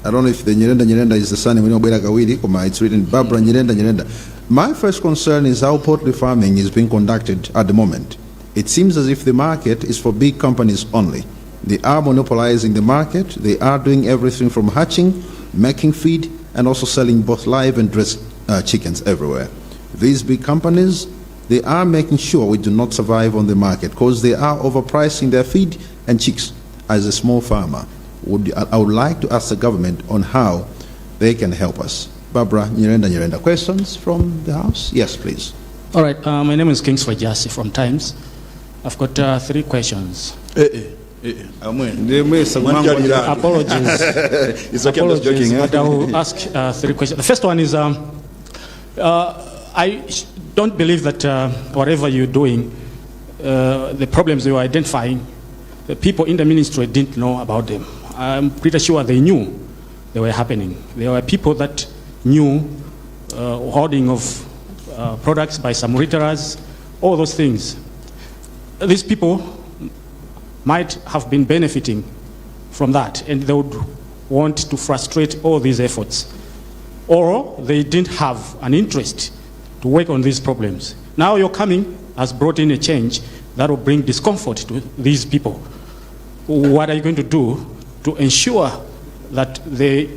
I don't know if the Nyirenda is the son of Kawiri, or it's written Barbara Nyirenda. My first concern is how poultry farming is being conducted at the moment. It seems as if the market is for big companies only. They are monopolizing the market. They are doing everything from hatching, making feed, and also selling both live and dressed chickens everywhere. These big companies, they are making sure we do not survive on the market because they are overpricing their feed and chicks. As a small farmer, I would like to ask the government on how they can help us. Barbara Nyirenda. Questions from the House? Yes, please. All right, my name is Kingsford Jassy from Times. I've got 3 questions. Apologies. It's okay, I'm just joking. But I will ask 3 questions. The first one is, I don't believe that whatever you're doing, the problems you're identifying, the people in the ministry didn't know about them. I'm pretty sure they knew they were happening. There were people that knew hoarding of products by some retailers, all those things. These people might have been benefiting from that, and they would want to frustrate all these efforts. Or they didn't have an interest to work on these problems. Now your coming has brought in a change that will bring discomfort to these people. What are you going to do to ensure that the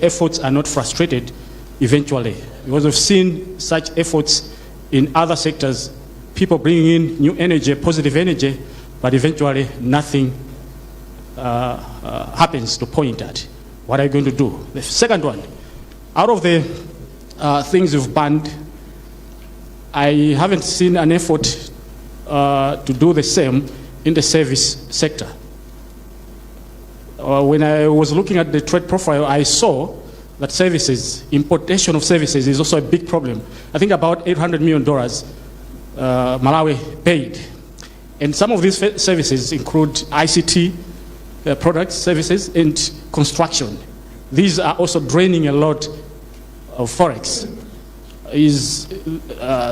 efforts are not frustrated eventually? Because we've seen such efforts in other sectors, people bringing in new energy, positive energy, but eventually nothing happens to point at. What are you going to do? The second one, out of the things you've banned, I haven't seen an effort to do the same in the service sector. When I was looking at the trade profile, I saw that services, importation of services is also a big problem. I think about $800 million Malawi paid. And some of these services include ICT products, services, and construction. These are also draining a lot of forex. Is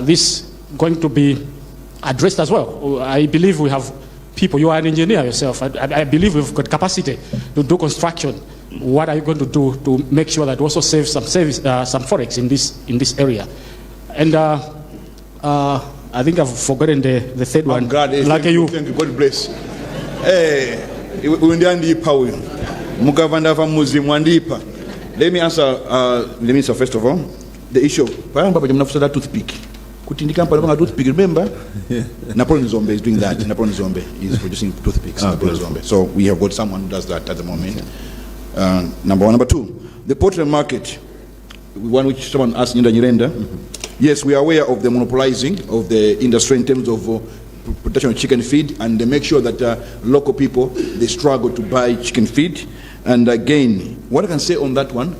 this going to be addressed as well? I believe we have people, you are an engineer yourself, I believe we've got capacity to do construction. What are you going to do to make sure that we also save some forex in this area? And I think I've forgotten the third one. God, like you. Thank you. God bless. Let me answer the minister first of all. The issue of that toothpick. Remember, Napoleon Zombe is doing that. Napoleon Zombe is producing toothpicks. So we have got someone who does that at the moment. Number one. Number two, the poultry market, one which someone asked Nyirenda. Yes, we are aware of the monopolizing of the industry in terms of production of chicken feed, and they make sure that local people, they struggle to buy chicken feed. And again, what I can say on that one,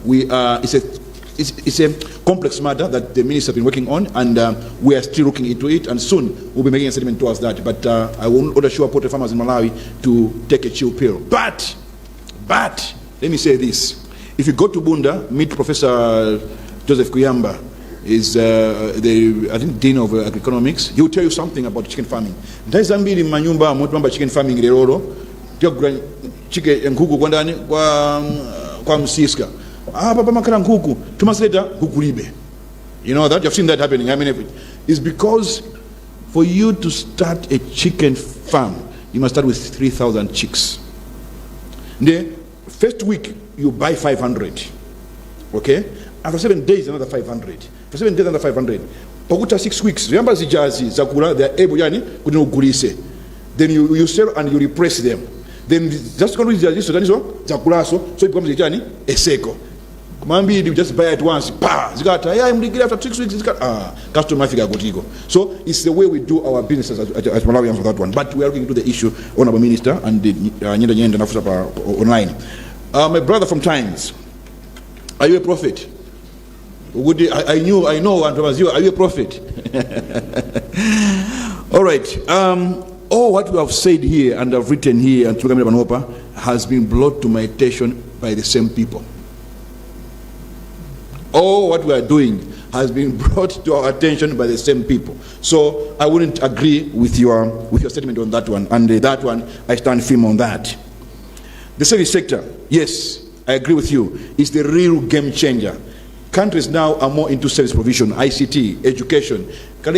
it's a complex matter that the minister has been working on, and we are still looking into it, and soon we'll be making a statement towards that. But I will assure poultry farmers in Malawi to take a chill pill. But, let me say this. If you go to Bunda, meet Professor Joseph Kuyamba, is the, I think, Dean of Economics. He will tell you something about chicken farming. Ndazambiri manyumba mutamba chicken farming lero, chicken nkuku kwa ndani kwa msiska. papa makhala nkhuku, 2 months later, kukulibe. You know that? You've seen that happening. I mean, it's because for you to start a chicken farm, you must start with 3,000 chicks. The first week, you buy 500. Okay? After 7 days, another 500. For 7 days, another 500. Pakuta 6 weeks. Remember the jazi, zakura, they are able, then you sell and you repress them. Then just going to so it becomes a seko. Mambi, you just buy it once. It's got, I'm going after 6 weeks. It's got, customer figure go. So it's the way we do our business as Malawians for that one. But we are looking into the issue, Honorable Minister, and the afusa online. My brother from Times, are you a prophet? I know, and was you. Are you a prophet? All right. All what we have said here and have written here and has been brought to my attention by the same people. All what we are doing has been brought to our attention by the same people. So I wouldn't agree with your statement on that one. And that one, I stand firm on that. The service sector, yes, I agree with you. It's the real game changer. Countries now are more into service provision, ICT, education. Where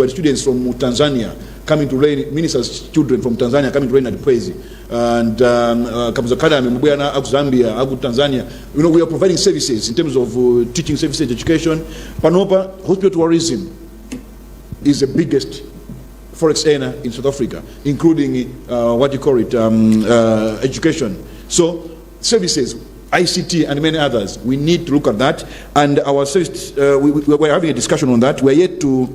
students from Tanzania coming to learn, ministers' children from Tanzania coming to learn at Pwezi. And Academy, Zambia, Tanzania. You know, we are providing services in terms of teaching services, education. Panopa, hospital tourism is the biggest forex earner in South Africa, including education. So services, ICT and many others, we need to look at that. And our service, we're having a discussion on that. We're yet to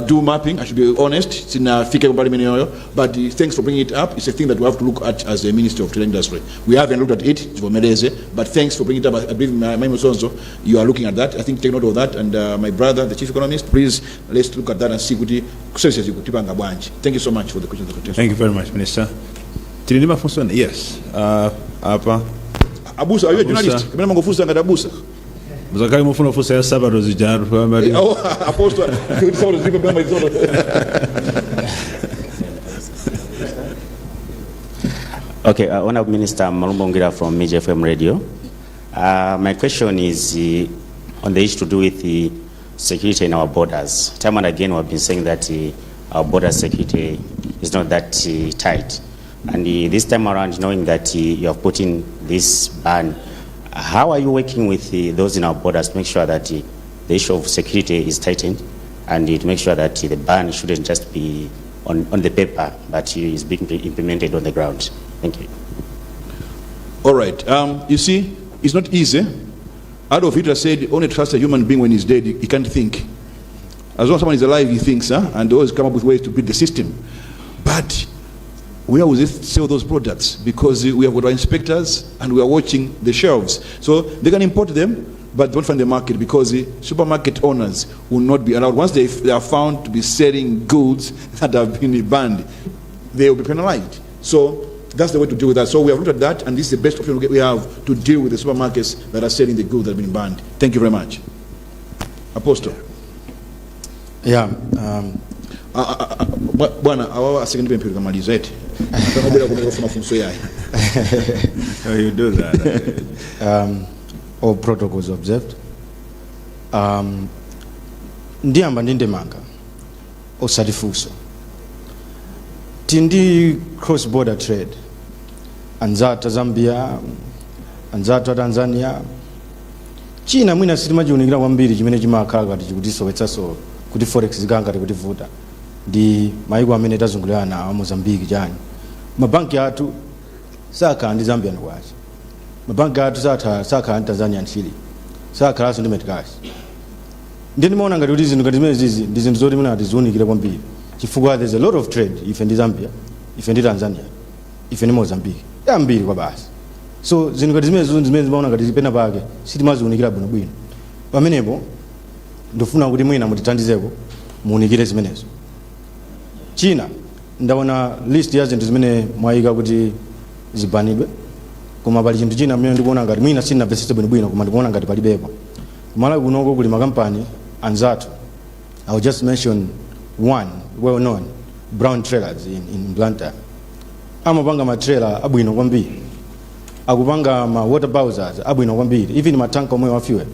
do mapping, I should be honest, but thanks for bringing it up. It's a thing that we have to look at as a Minister of Trade and Industry. We haven't looked at it, but thanks for bringing it up. I believe you are looking at that. I think take note of that. And my brother, the Chief Economist, please, let's look at that and see Kuti. Thank you so much for the question. Thank you very much, Minister. Yes. Abusa, are you a journalist? Abusa. Muzakali mufuna fusa ya sabato zijana. Apostle. Okay, Honorable Minister Malumbo Ngira from Major FM Radio. My question is on the issue to do with the security in our borders. Time and again, we've been saying that our border security is not that tight. And this time around, knowing that you have put in this ban, how are you working with those in our borders to make sure that the issue of security is tightened and to make sure that the ban shouldn't just be on the paper, but is being implemented on the ground? Thank you. All right. You see, it's not easy. Adolf Hitler said, only trust a human being when he's dead, he can't think. As long as someone is alive, he thinks, and they always come up with ways to beat the system. But where will they sell those products? Because we have got our inspectors and we are watching the shelves. So they can import them, but don't find the market because the supermarket owners will not be allowed. Once they are found to be selling goods that have been banned, they will be penalized. So that's the way to deal with that. So we have looked at that, and this is the best option we have to deal with the supermarkets that are selling the goods that have been banned. Thank you very much. Apostle. Yeah. Bwana, awa second pempe kamaliza eti. How you do that? All protocols observed. Ndiamba ndindemanga osatifuso. Tindi cross border trade. Anzata Zambia, anzata Tanzania. China mwina sitima jiunikira kwambiri chimene chimakhala chikutisoweretsa so kuti forex zikanga tikutivuta. Ndi maiko amene tazungulirana a Mozambique chani. Mabanki athu sakhala ndi Zambian kwacha. Mabanki athu sakhala ndi Tanzanian shilling. Sakhalanso ndi metcash. Ndi ndimaona ngati kuti zinthu ngati zimene zizi ndi zinthu zoti mwina tiziunikire kwambiri. Chifukwa there's a lot of trade ife ndi Zambia, ife ndi Tanzania, ife ndi Mozambique. Yambiri kwa basi. So zinthu ngati zimene zimaona ngati zipena pake sitimaziunikira bwinobwino. Pamenepo ndofuna kuti mwina mutithandizeko muunikire zimenezo. China ndaona list ya zinthu zimene mwayika kuti zibanidwe, koma pali chinthu china mmene ndikuona ngati mwina sinamvetsetse bwinobwino koma ndikuona ngati palibepo. Kumalawi kunoko kuli makampani anzathu. I will just mention one well known, Brown Trailers in Blantyre. Amapanga matrailer abwino kwambiri. akupanga ma water bowsers abwino kwambiri, even matanka omwe wa fuel.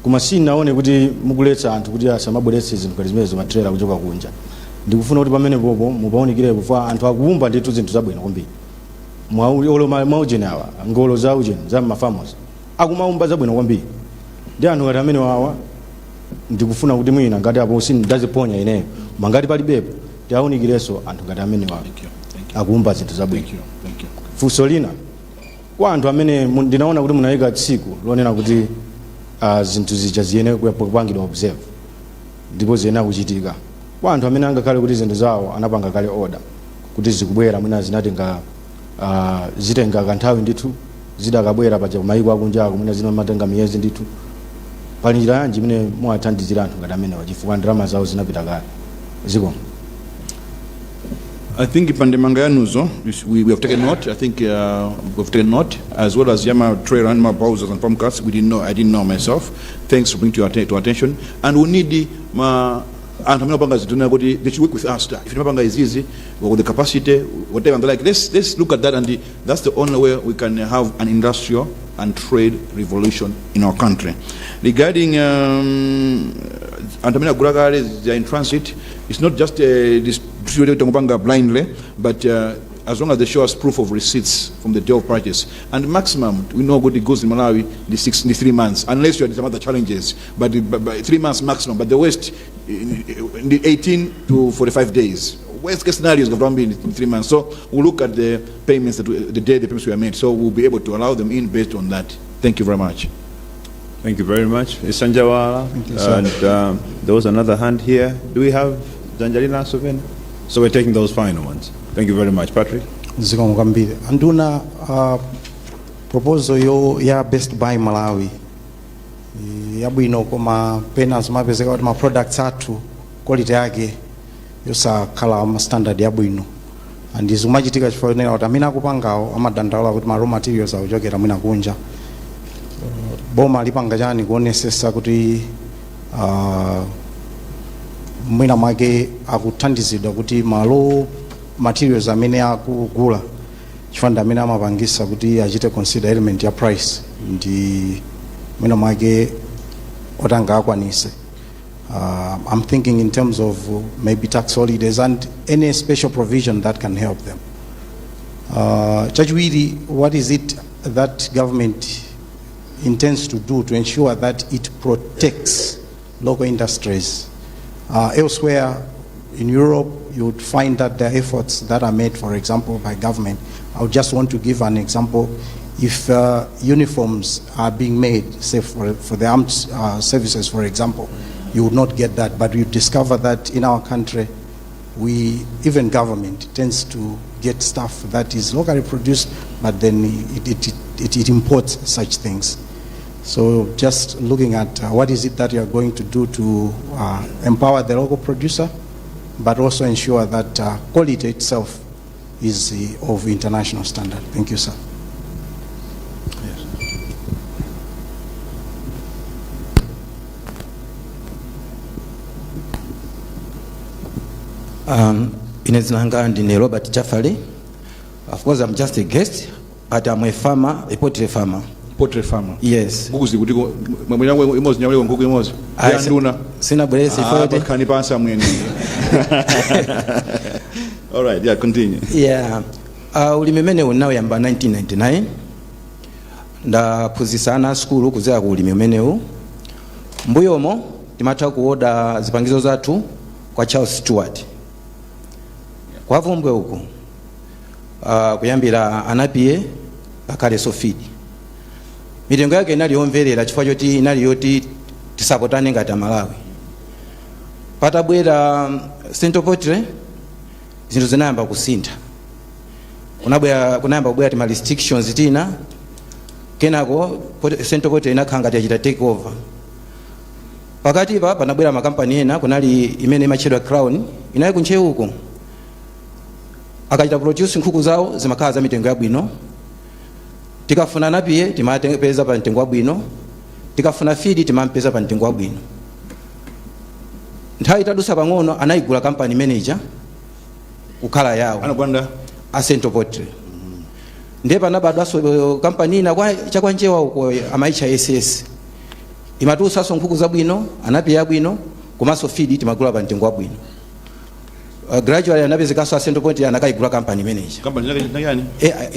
Kuma sinaone kuti mukuletsa anthu kuti asamabweretse zinthu ngati zimenezo matrailer kuchoka kunja. Ndikufuna kuti pamene popo mupaonekerepo fa anthu akuwumba ndithu zinthu zabwino kwambiri. Olo maujeni awa, ngolo za ujeni, za mafarmers. Akumaumba zabwino kwambiri. Ndi anthu ngati amene wawa ndikufuna kuti mwina ngati apo sindaziponya ineyo. Mangati palibepo, tiaonikireso anthu ngati amene wawa. Akuwumba zinthu zabwino. Funso lina, kwa anthu amene ndinaona kuti munayika tsiku lonena kuti zinthu zija ziyene kupangidwa observe ndipo ziyena kuchitika. Kwa anthu amene angakhale kuti zinthu zawo anapanga kale order kuti zikubwera mwina zinatenga zitenga kanthawi ndithu zidakabwera paja kumayiko akunjako mwina zinomatenga miyezi ndithu, pali njira yanji imene mwathandizira anthu ngati amene chifukwa ndalama zawo zinapita kale ziko? I think Pandemanga yanuzo, we have taken note. I think we've taken note, as well as Yama Trail and Bowsers and Farm Carts. I didn't know myself. Thanks for bringing to attention. And we need they should work with us. If Mapanga is easy, with the capacity, whatever, and like, let's look at that, and that's the only way we can have an industrial and trade revolution in our country. Regarding Antamina Guragari, they are in transit. It's not just distributed blindly, but as long as they show us proof of receipts from the day of purchase. And maximum, we know what it goes in Malawi, the 3 months, unless you have some other challenges, but 3 months maximum. But the West, in the 18 to 45 days. Worst case scenarios have not been in 3 months. So we'll look at the payments, the day the payments were made. So we'll be able to allow them in based on that. Thank you very much. Thank you very much. Sanjawala. And there was another hand here. Do we have Zanjalina Sovena? So we're taking those final ones. Thank you very much. Patrick? Anduna proposal yo ya Best Buy Malawi. Yabwino koma penas mapezeka kuti ma products athu quality yake yosa kala standard yabwino. And izumachitika chifanira kuti amene akupangawo amadandaula kuti ma raw materials akuchokera mwina kunja. Boma lipanga chani kuonesesa kuti mwina mwake akuthandizidwa kuti ma raw materials amene akugula chifanda amene amapangisa kuti achite consider element ya price ndi mwina mwake otanga akwanise. I'm thinking in terms of maybe tax holidays and any special provision that can help them. Chachiwiri, what is it that government intends to do to ensure that it protects local industries? Elsewhere in Europe, you would find that there are efforts that are made, for example, by government. I would just want to give an example. If uniforms are being made, say for the armed services, for example, you would not get that. But you discover that in our country, even government tends to get stuff that is locally produced, but then it imports such things. So just looking at what is it that you are going to do to empower the local producer, but also ensure that quality itself is of international standard. Thank you, sir. Inezilanga ndine Robert Jafari. Of course, I'm just a guest, but I'm a farmer, a poultry farmer. Poultry farmer? Yes. Sina blessing for it. All right, yeah, continue. Yeah. Ulimemene unao yamba 1999. Ndapuzisana school kuzera ku ulimemene u. Mbuyomo timata kuoda zipangizo zathu kwa Charles Stewart. Kwa vumbwe uku kuyambira anapie bakale sofidi. Mitengo yake inali yomverera chifukwa choti inali yoti tisapotane ngati Malawi. Patabwera Central Poultry zinthu zinayamba kusintha. Kunayamba kubwera tima restrictions tina. Kenako Central Poultry inakhala ngati yachita take over. Pakati pa panabwera makampani ena kunali imene imachedwa Crown inayi kunchewu uko. Akachita produce nkhuku zawo zimakhala za mitengo yabwino. Tikafuna napiye timapeza pa mtengo wabwino. Tikafuna feed timampeza pa mtengo wabwino. Nthawi itadusa pang'ono anayigula company manager kukhala yawo. Anakwanda a Central Poultry. ndiye panabadwaso kampani ina chakwanjewa uko amaitcha SS imatusaso nkhuku zabwino anapiya abwino komanso feed timagula pa mtengo wabwino. Gradually anapezekanso a central point anakaigula company manager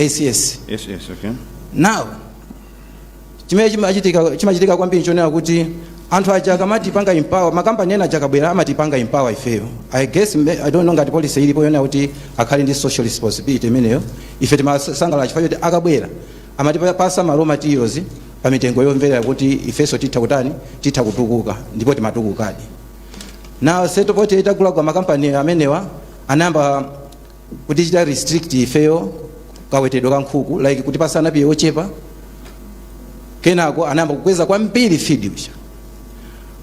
SS. Okay. Now chimene chimachitika kwambiri chonena kuti anthu aja akamatipanga empower makampani ena aja akabwera amatipanga empower ifeyo. I guess I don't know ngati policy ilipo yonena kuti akhale ndi social responsibility imeneyo ife timasangala chifukwa choti akabwera amatipasa ma raw materials pa mitengo yomvera kuti ifeso titha kutani titha kutukuka ndipo timatukukadi. Now central point itagula kwa makampani amenewa anamba kuti chita restrict ifeyo kawetedwe ka nkhuku like kuti pasana piye ochepa kenako anamba kukweza kwambiri feed usha.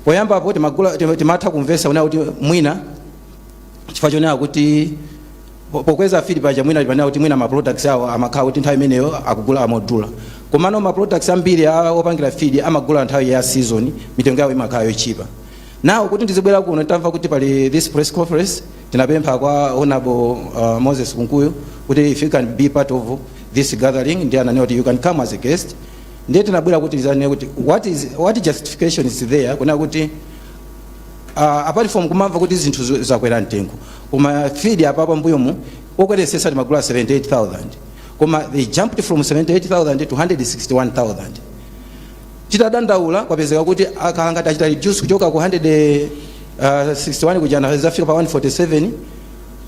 Poyamba apo timatha kumvesa una kuti mwina chifukwa chonena kuti pokweza feed paja mwina panena kuti mwina ma products awo amakhala kuti nthawi imeneyo akugula amodula komano ma products ambiri opangira feed amagula nthawi ya season mitengo yawo imakhala yochipa. Now kuti ndizibwera kuno tamva kuti pali this press conference tinapempha kwa honorable Moses Kunkuyu kuti if you can be part of this gathering ndiye ananena kuti you can come as a guest. Ndiye tinabwera kuti ndizane kuti what justification is there kuna kuti apart from kumamva kuti zinthu zakwera mtengo koma feed apapa mbuyomu okwelesesa timagula 78,000 koma they jumped from 78,000 to 161,000. Chitadandaula kwapezeka kuti akalangati achita reduce kuchoka ku 161 kujana zafika pa 147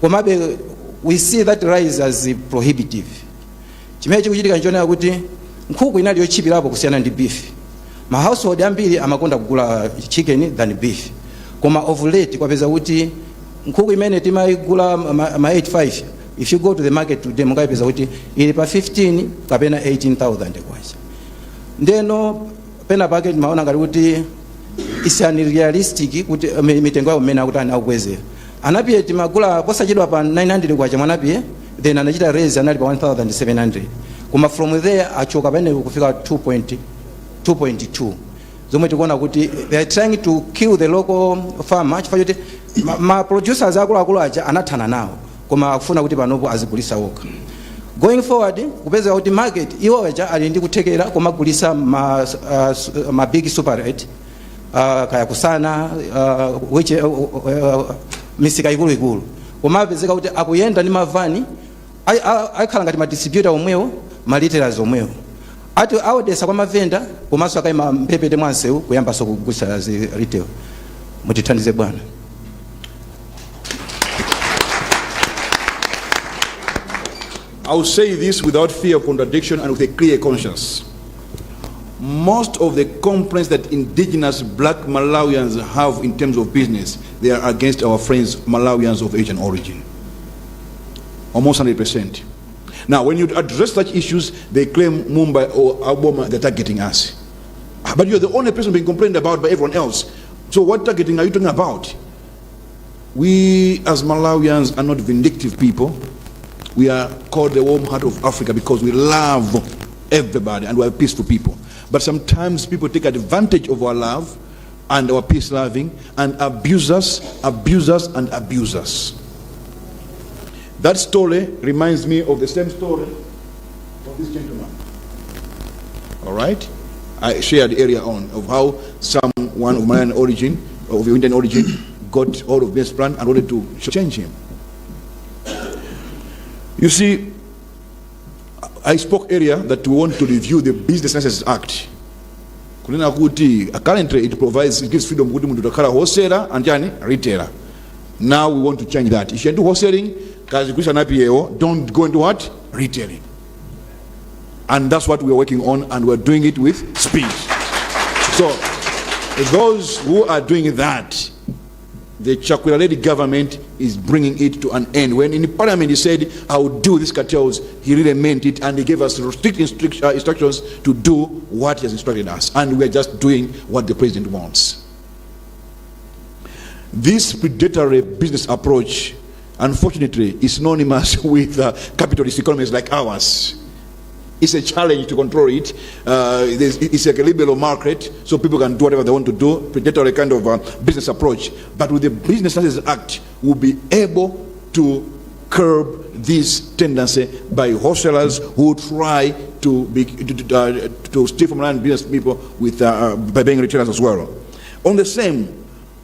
komabe we see that rise as prohibitive. Chimene chikuchitika nchonena kuti nkhuku inali yochipirapo kusiyana ndi beef. Ma household ambiri amakonda kugula chicken than beef. Koma of late kwapeza kuti nkhuku imene timaigula ma 85 if you go to the market today mungayipeza kuti ili pa 15 kapena 18,000 kwacha. Ndeno pena pake timaona ngati kuti is unrealistic kuti mitengo yawo mmene akuti akukwezera. Anapiye timagula posachedwa pa 900 kwacha mwanapiye then anachita raise anali pa 1,700. Kuma from there achoka pene kufika 2.2 zomwe tikuona kuti they are trying to kill the local farmer chifukwa choti ma producers akulu aja anathana nawo koma akufuna kuti panopo azigulisa okha. Going forward kupeza kuti market iwo aja ali ndi kuthekera komagulisa ma big supermarket kaya kusana which misika ikulu koma apezeka kuti akuyenda ndi mavani akhala ngati ma distributor omwewo ma retailers omwewo ati awodesa kwa mavenda komanso akaima mpepete mwansewu kuyambaso kugulisa zi retail. Mutithandize bwana. I will say this without fear of contradiction and with a clear conscience. Most of the complaints that indigenous black Malawians have in terms of business, they are against our friends Malawians of Asian origin. Almost 100%. Now, when you address such issues, they claim Mumbai or Aboma, they're targeting us. But you're the only person being complained about by everyone else. So what targeting are you talking about? We as Malawians are not vindictive people. We are called the warm heart of Africa because we love everybody and we are peaceful people. But sometimes people take advantage of our love and our peace loving and abuse us. That story reminds me of the same story of this gentleman. All right? I shared earlier on of how someone of Malayan origin, of Indian origin, got out of this plan and wanted to change him. You see, I spoke earlier that we want to review the Business Licenses Act. Currently, it provides, it gives freedom to the wholesaler and retailer. Now we want to change that. If you do wholesaling, don't go into what? Retailing. And that's what we're working on, and we're doing it with speed. So, those who are doing that, the Chakwera led government is bringing it to an end. When in the parliament he said, I will do these cartels, he really meant it, and he gave us strict instructions to do what he has instructed us. And we're just doing what the president wants. This predatory business approach, unfortunately, is synonymous with capitalist economies like ours. It's a challenge to control it. It's like a liberal market, so people can do whatever they want to do, predatory kind of business approach. But with the Business Licenses Act, we'll be able to curb this tendency by wholesalers who try to steal from land business people with, by being retailers as well. On the same,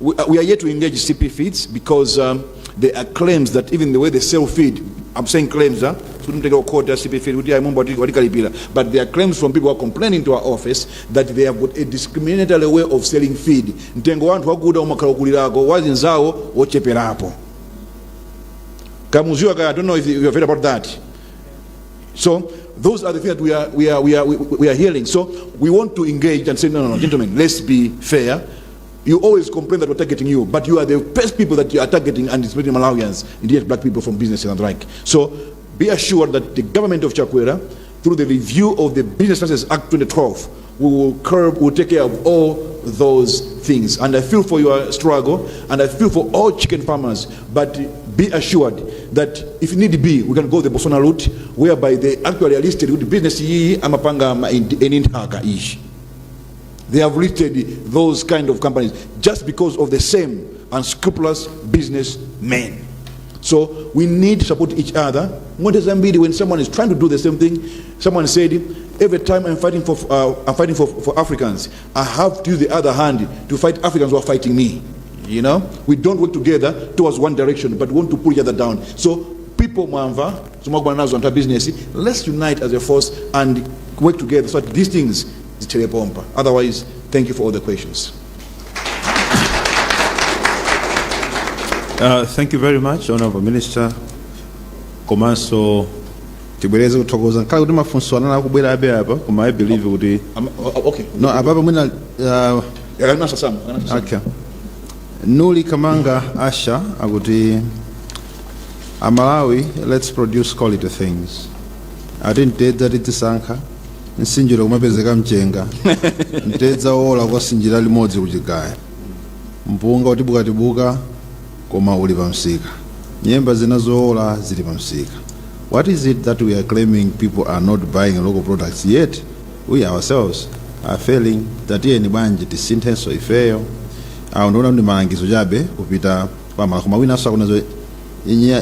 we are yet to engage CP feeds because there are claims that even the way they sell feed, I'm saying claims, but there are claims from people who are complaining to our office that they have got a discriminatory way of selling feed. I don't know if you have heard about that. So those are the things that we are hearing. So we want to engage and say, no, gentlemen, let's be fair. You always complain that we're targeting you, but you are the first people that you are targeting and discriminating Malawians, indeed black people from businesses and the like. So be assured that the government of Chakwera, through the review of the Business Practices Act 2012, will take care of all those things. And I feel for your struggle, and I feel for all chicken farmers, but be assured that if need be, we can go the Botswana route, whereby they actually are listed with the business ish. They have listed those kind of companies just because of the same unscrupulous businessmen. So we need to support each other. When someone is trying to do the same thing, someone said, every time I'm fighting for Africans, I have to use the other hand to fight Africans who are fighting me. You know, we don't work together towards one direction, but we want to pull each other down. So people, business, let's unite as a force and work together so that these things is telepompa. Otherwise, thank you for all the questions. Thank you very much, Honorable Minister. Komanso tibwereze kuthokoza nkhala kuti mafunso anana akubwera abe apa koma I believe kuti okay. No, ababa mwina okay. Nuli Kamanga Asha akuti Amalawi, let's produce quality things. I didn't did that it sanka. Nsinjiro kumapezeka mchenga. Ntedza ola kwasinjira limodzi kuchigaya. Mpunga utibuka koma uli pamsika. Nyemba zinazola zili pamsika. What is it that we are claiming people are not buying local products yet? We ourselves are failing that ye ni banje tisintenso ifeyo. Ndona ndi malangizo jabe kupita pamala koma wina so kunazo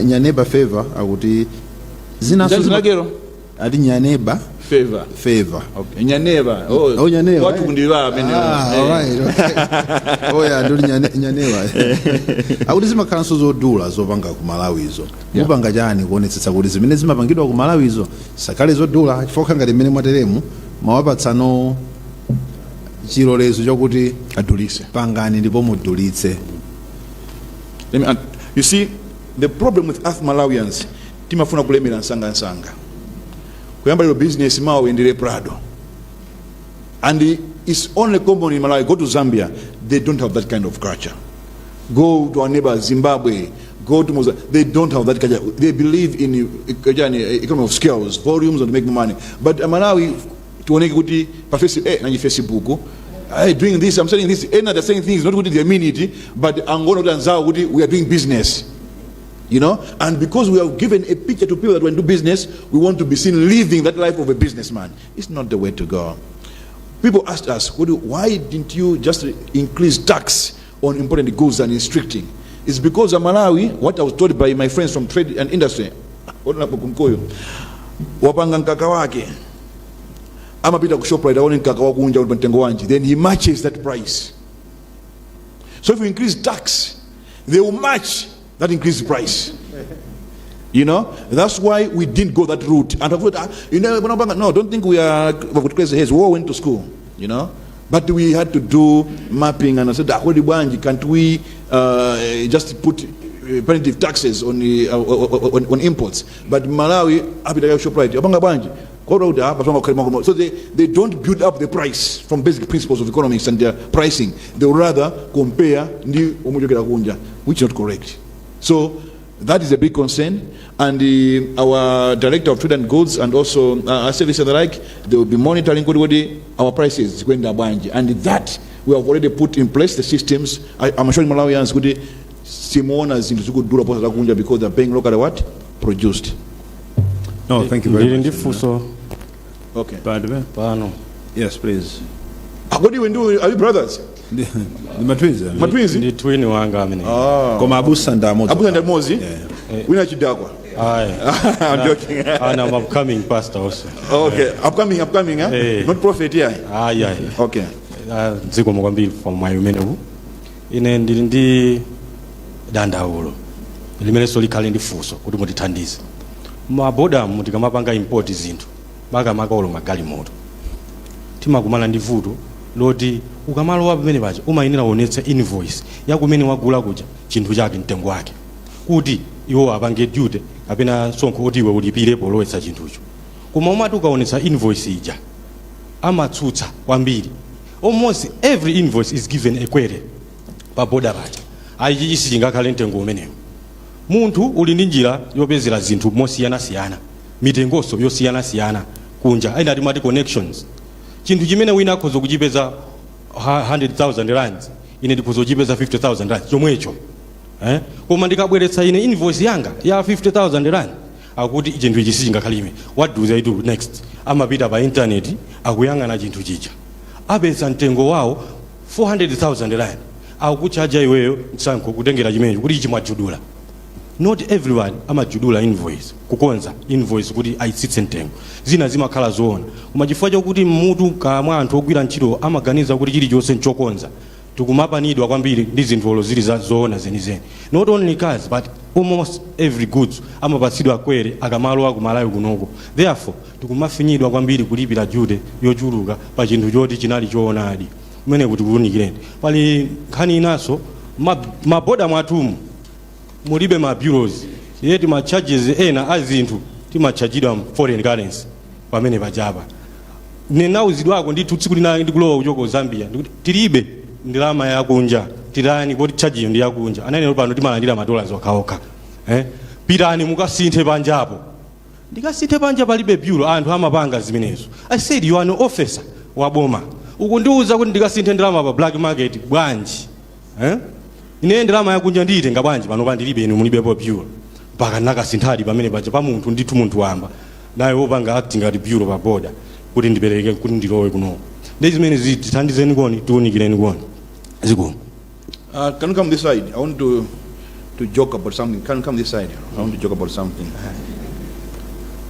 nyaneba favor akuti zina ati nyaneba favor okay nyaneba nyaneba watu kundiwa amene alright oya ndo nyaneba akuti zimakhalanso zodula zopanga ku Malawi izo mupanga chani kuonetsetsa kuti zimene zimapangidwa ku Malawi izo sakale zodula chifukwa ngati mmene mwateremu mawapatsano chilolezo chokuti adulise pangani ndipo mudulitse. You see, the problem with us Malawians, timafuna kulemera nsanga kuyamba your business mawe endele prado, and it's only common in Malawi. Go to Zambia, they don't have that kind of culture. Go to our neighbor Zimbabwe, go to Mozambique, they don't have that culture. They believe in economy of scales, volumes, and make money. But Malawi tuoneke kuti pa Facebook doing this, I'm saying this, and they're saying things not good in the community, but we are doing business. You know, and because we have given a picture to people that when do business, we want to be seen living that life of a businessman. It's not the way to go. People asked us, why didn't you just increase tax on imported goods and restricting? It's because of Malawi, what I was told by my friends from trade and industry, then he matches that price. So if you increase tax, they will match that increased price. You know, that's why we didn't go that route. And no, don't think we are crazy heads. We all went to school, you know, but we had to do mapping, and I said, can't we just put punitive taxes on on imports? But Malawi, so they don't build up the price from basic principles of economics and their pricing. They rather compare, which is not correct. So that is a big concern, and our director of trade and goods and also our service and the like, they will be monitoring our prices going down, and that we have already put in place the systems. I'm showing Malawians because they're paying locally what produced. No, thank you very much. Okay. Yes, please. What do we do? Are you brothers? The twins. The twin wanga mine. Koma abusa ndamozi. Abusa ndamozi. Wina chidakwa. I'm joking. And I'm upcoming pastor also. Okay, upcoming, huh? Hey. Not prophet, yeah. Yeah. Okay. Dziko mwambiri from my umenewu. Ine ndili ndi dandaulo. Limene likhale ndi funso kuti mutithandize. Maboda tikamapanga import zinthu. Makamaka magalimoto. Timakumana ndi vuto loti ukamalowa pamene paja umayenera kuonetsa invoice yakumene wagula kuja chinthu chake mtengo wake. Kuti iwo apange duty kapena msonkho oti iwe ulipire polowetsa chinthucho. Koma umati ukaonetsa invoice ija amatsutsa kwambiri. Almost every invoice is given a query pa boda paja. Ayichi singakhale mtengo umenewo. Munthu uli ndi njira yopezera zinthu mosiyana-siyana. Mitengonso yosiyana-siyana kunja aina timati connections. Chinthu chimene wina akhoza kuchipeza 100,000 rands ine ndikhoza kuchipeza 50,000 rands chomwecho. Koma ndikabweretsa ine invoice yanga ya 50,000 rand akuti chinthu ichi singakhalime. What do they do next? Amapita pa internet akuyang'ana chinthu chicha. Apeza mtengo wawo 400,000 rand. Akuchaja iweyo msankho kutengera chimenecho kuti ichi mwajudula. Not everyone amajudula invoice kukonza invoice kuti aitsitse mtengo. Zina zimakhala zoona. Koma chifukwa chokuti mutu kamwa anthu ogwira ntchito amaganiza kuti chilichonse nchokonza. Tikumapanidwa kwambiri ndi zinthu zili zoona zenizeni. Not only cars but almost every goods amapatsidwa kwere akamalowa kumalayo kunoko. Therefore tikumafinyidwa kwambiri kulipira duty yochuluka pa chinthu choti chinali choonadi. Kumene kuti kuunikireni. Pali nkhani inaso maboda mwatumu mulibe ma bureaus. Yeti ma charges ena azinthu timachajidwa foreign currency pamene pajapa. Nenauzidwako ndi tsiku lina ndikulowa kuchoko Zambia ndikuti tilibe ndalama yakunja tirani poti charge ndi yakunja anene pano timalandira $1 okaoka. Pitani mukasinthe panjapo. Ndikasinthe panja palibe bureau anthu amapanga zimenezo. I said you are an officer waboma. Ukundiuza kuti ndikasinthe ndalama pa black market bwanji. Ine ndalama yakunja ndiyitenga bwanji pano pandilibe inu mulibepo bureau. Mpaka nakasinthadi pamene paja pa munthu ndithu munthu wamba. Naye wopanga acting at bureau pa border kuti ndipereke kuti ndilowe kuno. These men zithandizeni koni tuunikireni koni. Ziko. Can you come this side? I want to joke about something. Can you come this side? I want to joke about something.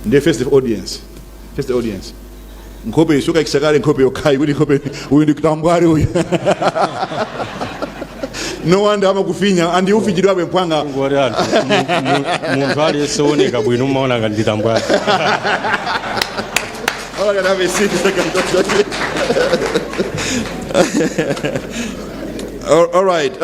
They face the audience. Face the audience. Nkope isuka ikisakale nkope yokai kuti nkope uyu kutambwari uyu. No wonder amakufinya andi ufijidwa bempanga. Ngori anthu. Munthu aliyeseoneka bwino umaona ngati tambwari. Oh, I can have a seat. All right.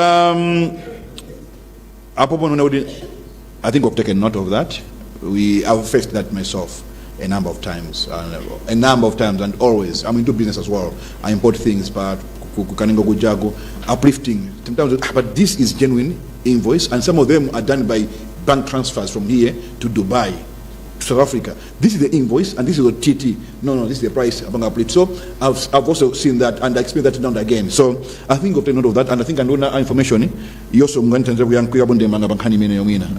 I think we've taken note of that. I've faced that myself a number of times, and always. I'm into business as well. I import things, but kukaningo kujago, uplifting. Sometimes, but this is genuine invoice, and some of them are done by bank transfers from here to Dubai, to South Africa. This is the invoice, and this is the TT. No, this is the price. So I've also seen that, and I explained that down again. So I think we've taken note of that, and I think I know that information. You also I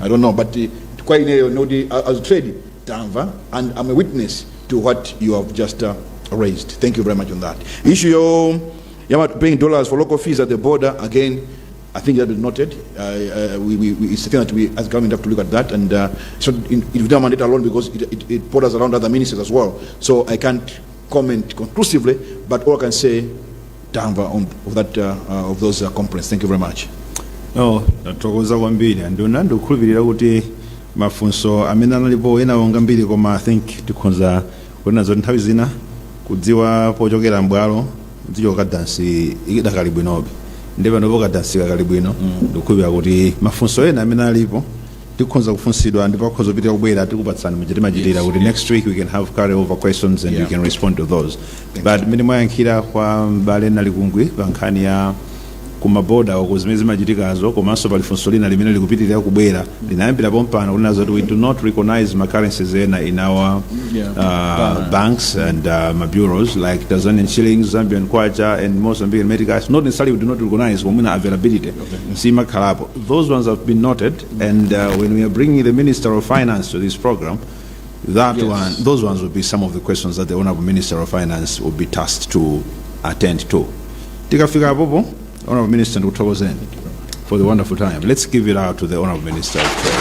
don't know, but quite as trade, and I'm a witness to what you have just raised. Thank you very much on that. Issue paying dollars for local fees at the border, again, I think that is noted. It's a thing that we as government have to look at that, and so it don't mandate alone because it borders around other ministers as well. So I can't comment conclusively, but all I can say, of those complaints. Thank you very much. No, tokoza kwambiri andona ndokhulupirira kuti mafunso amene analipo ena wonga mbiri koma I think tikhonza kunazo nthawi zina kudziwa pochokera mbwalo ndichoka dansi ikidakali bwinobe ndipo ndopoka dansi kakali bwino ndikukhulupirira kuti mafunso ena amene alipo tikhonza kufunsidwa ndipo akhoza kupita kubwera tikupatsani machitira kuti next week we can have carry over questions and you can respond to those. But mene mwayankhira kwa mbale nalikungwi pankhani ya kumaboda okuzimezi majitikazo komanso pali funso lina limene likupitirira kubwera linayambira pompano kunazo that we do not recognize my currencies in our banks and my bureaus like Tanzanian shillings, Zambian kwacha and Mozambican meticais. Not necessarily we do not recognize wamuna availability. Sima kalapo. Those ones have been noted, and when we are bringing the Minister of Finance to this program, those ones will be some of the questions that the Honorable Minister of Finance will be tasked to attend to. Tikafika popo, Honorable Minister for the wonderful time. Let's give it out to the Honorable Minister of Trade.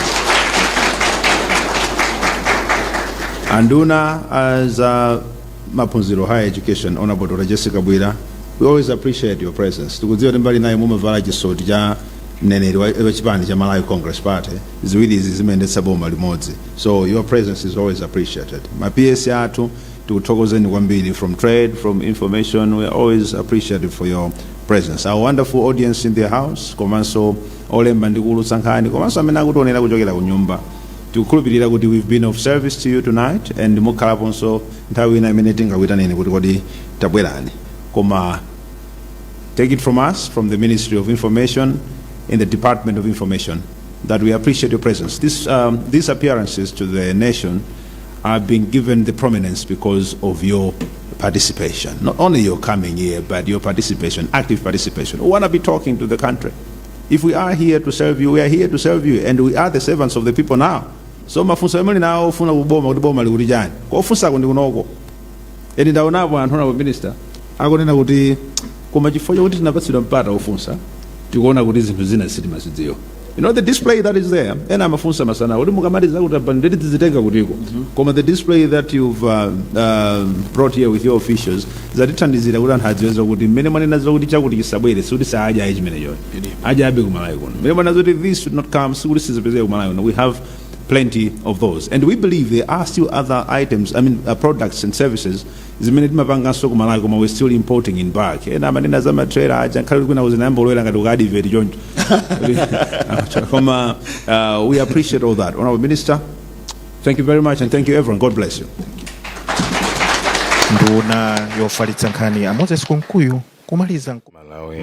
Anduna as mapunziro higher education, Honorable Dr. Jessica Bwira, we always appreciate your presence. Tukudziwa mbali naye mumavala chisoti cha mneneri wa chipani cha Malawi Congress Party ziwiri zimendetsa boma limodzi, so your presence is always appreciated. Ma PS athu tikuthokozeni kwambiri, from trade, from information, we are always appreciative for your presence. Our wonderful audience in the house, komanso olemba ndikulu sankhani, komanso amene akutionera kuchokera ku nyumba, tikukhulupirira kuti we've been of service to you tonight, and mukhalaponso nthawi ina imene tingakuyitaneni kuti kodi tabwerani. Koma take it from us, from the Ministry of Information, in the Department of Information, that we appreciate your presence. These appearances to the nation are being given the prominence because of your participation. Not only your coming here, but your participation, active participation. We want to be talking to the country. If we are here to serve you, we are here to serve you, and we are the servants of the people now. So mafunsa yamuli now ufuna kuboma kuti boma likulijani. Kwa ufunsa kundi kunoko. Eni ndaonapo anthu minister akonena kuti koma chifukwa kuti tinapatsidwa mpata ufunsa tikuona kuti zinthu zina sitimazidziwa. You know the display that is there, ena amafunsa masana kuti mukamaliza kuti ndeti tizitenga kutiko. Koma the display that you've brought here with your officials zatithandizira kuti anthu adziweza kuti mmene mwanena kuti chakuti chisabwere sikuti saaja ayi chimene choyo. Aja abe kumalawi kuno. Mmene mwanena kuti this should not come sikuti sizipezeke kumalawi kuno. We have plenty of those, and we believe there are still other items, products and services zimene timapanganso kumalawi koma we're still importing in bulk. Ena amanena za matrailer aja nkhale kuti kuna uzinayambolowera ngati ukadiveti choncho. We appreciate all that. Honorable Minister, thank you very much, and thank you everyone. God bless you. Nduna yofalitsa nkhani amodzi siku mkuyu kumaliza Malawi.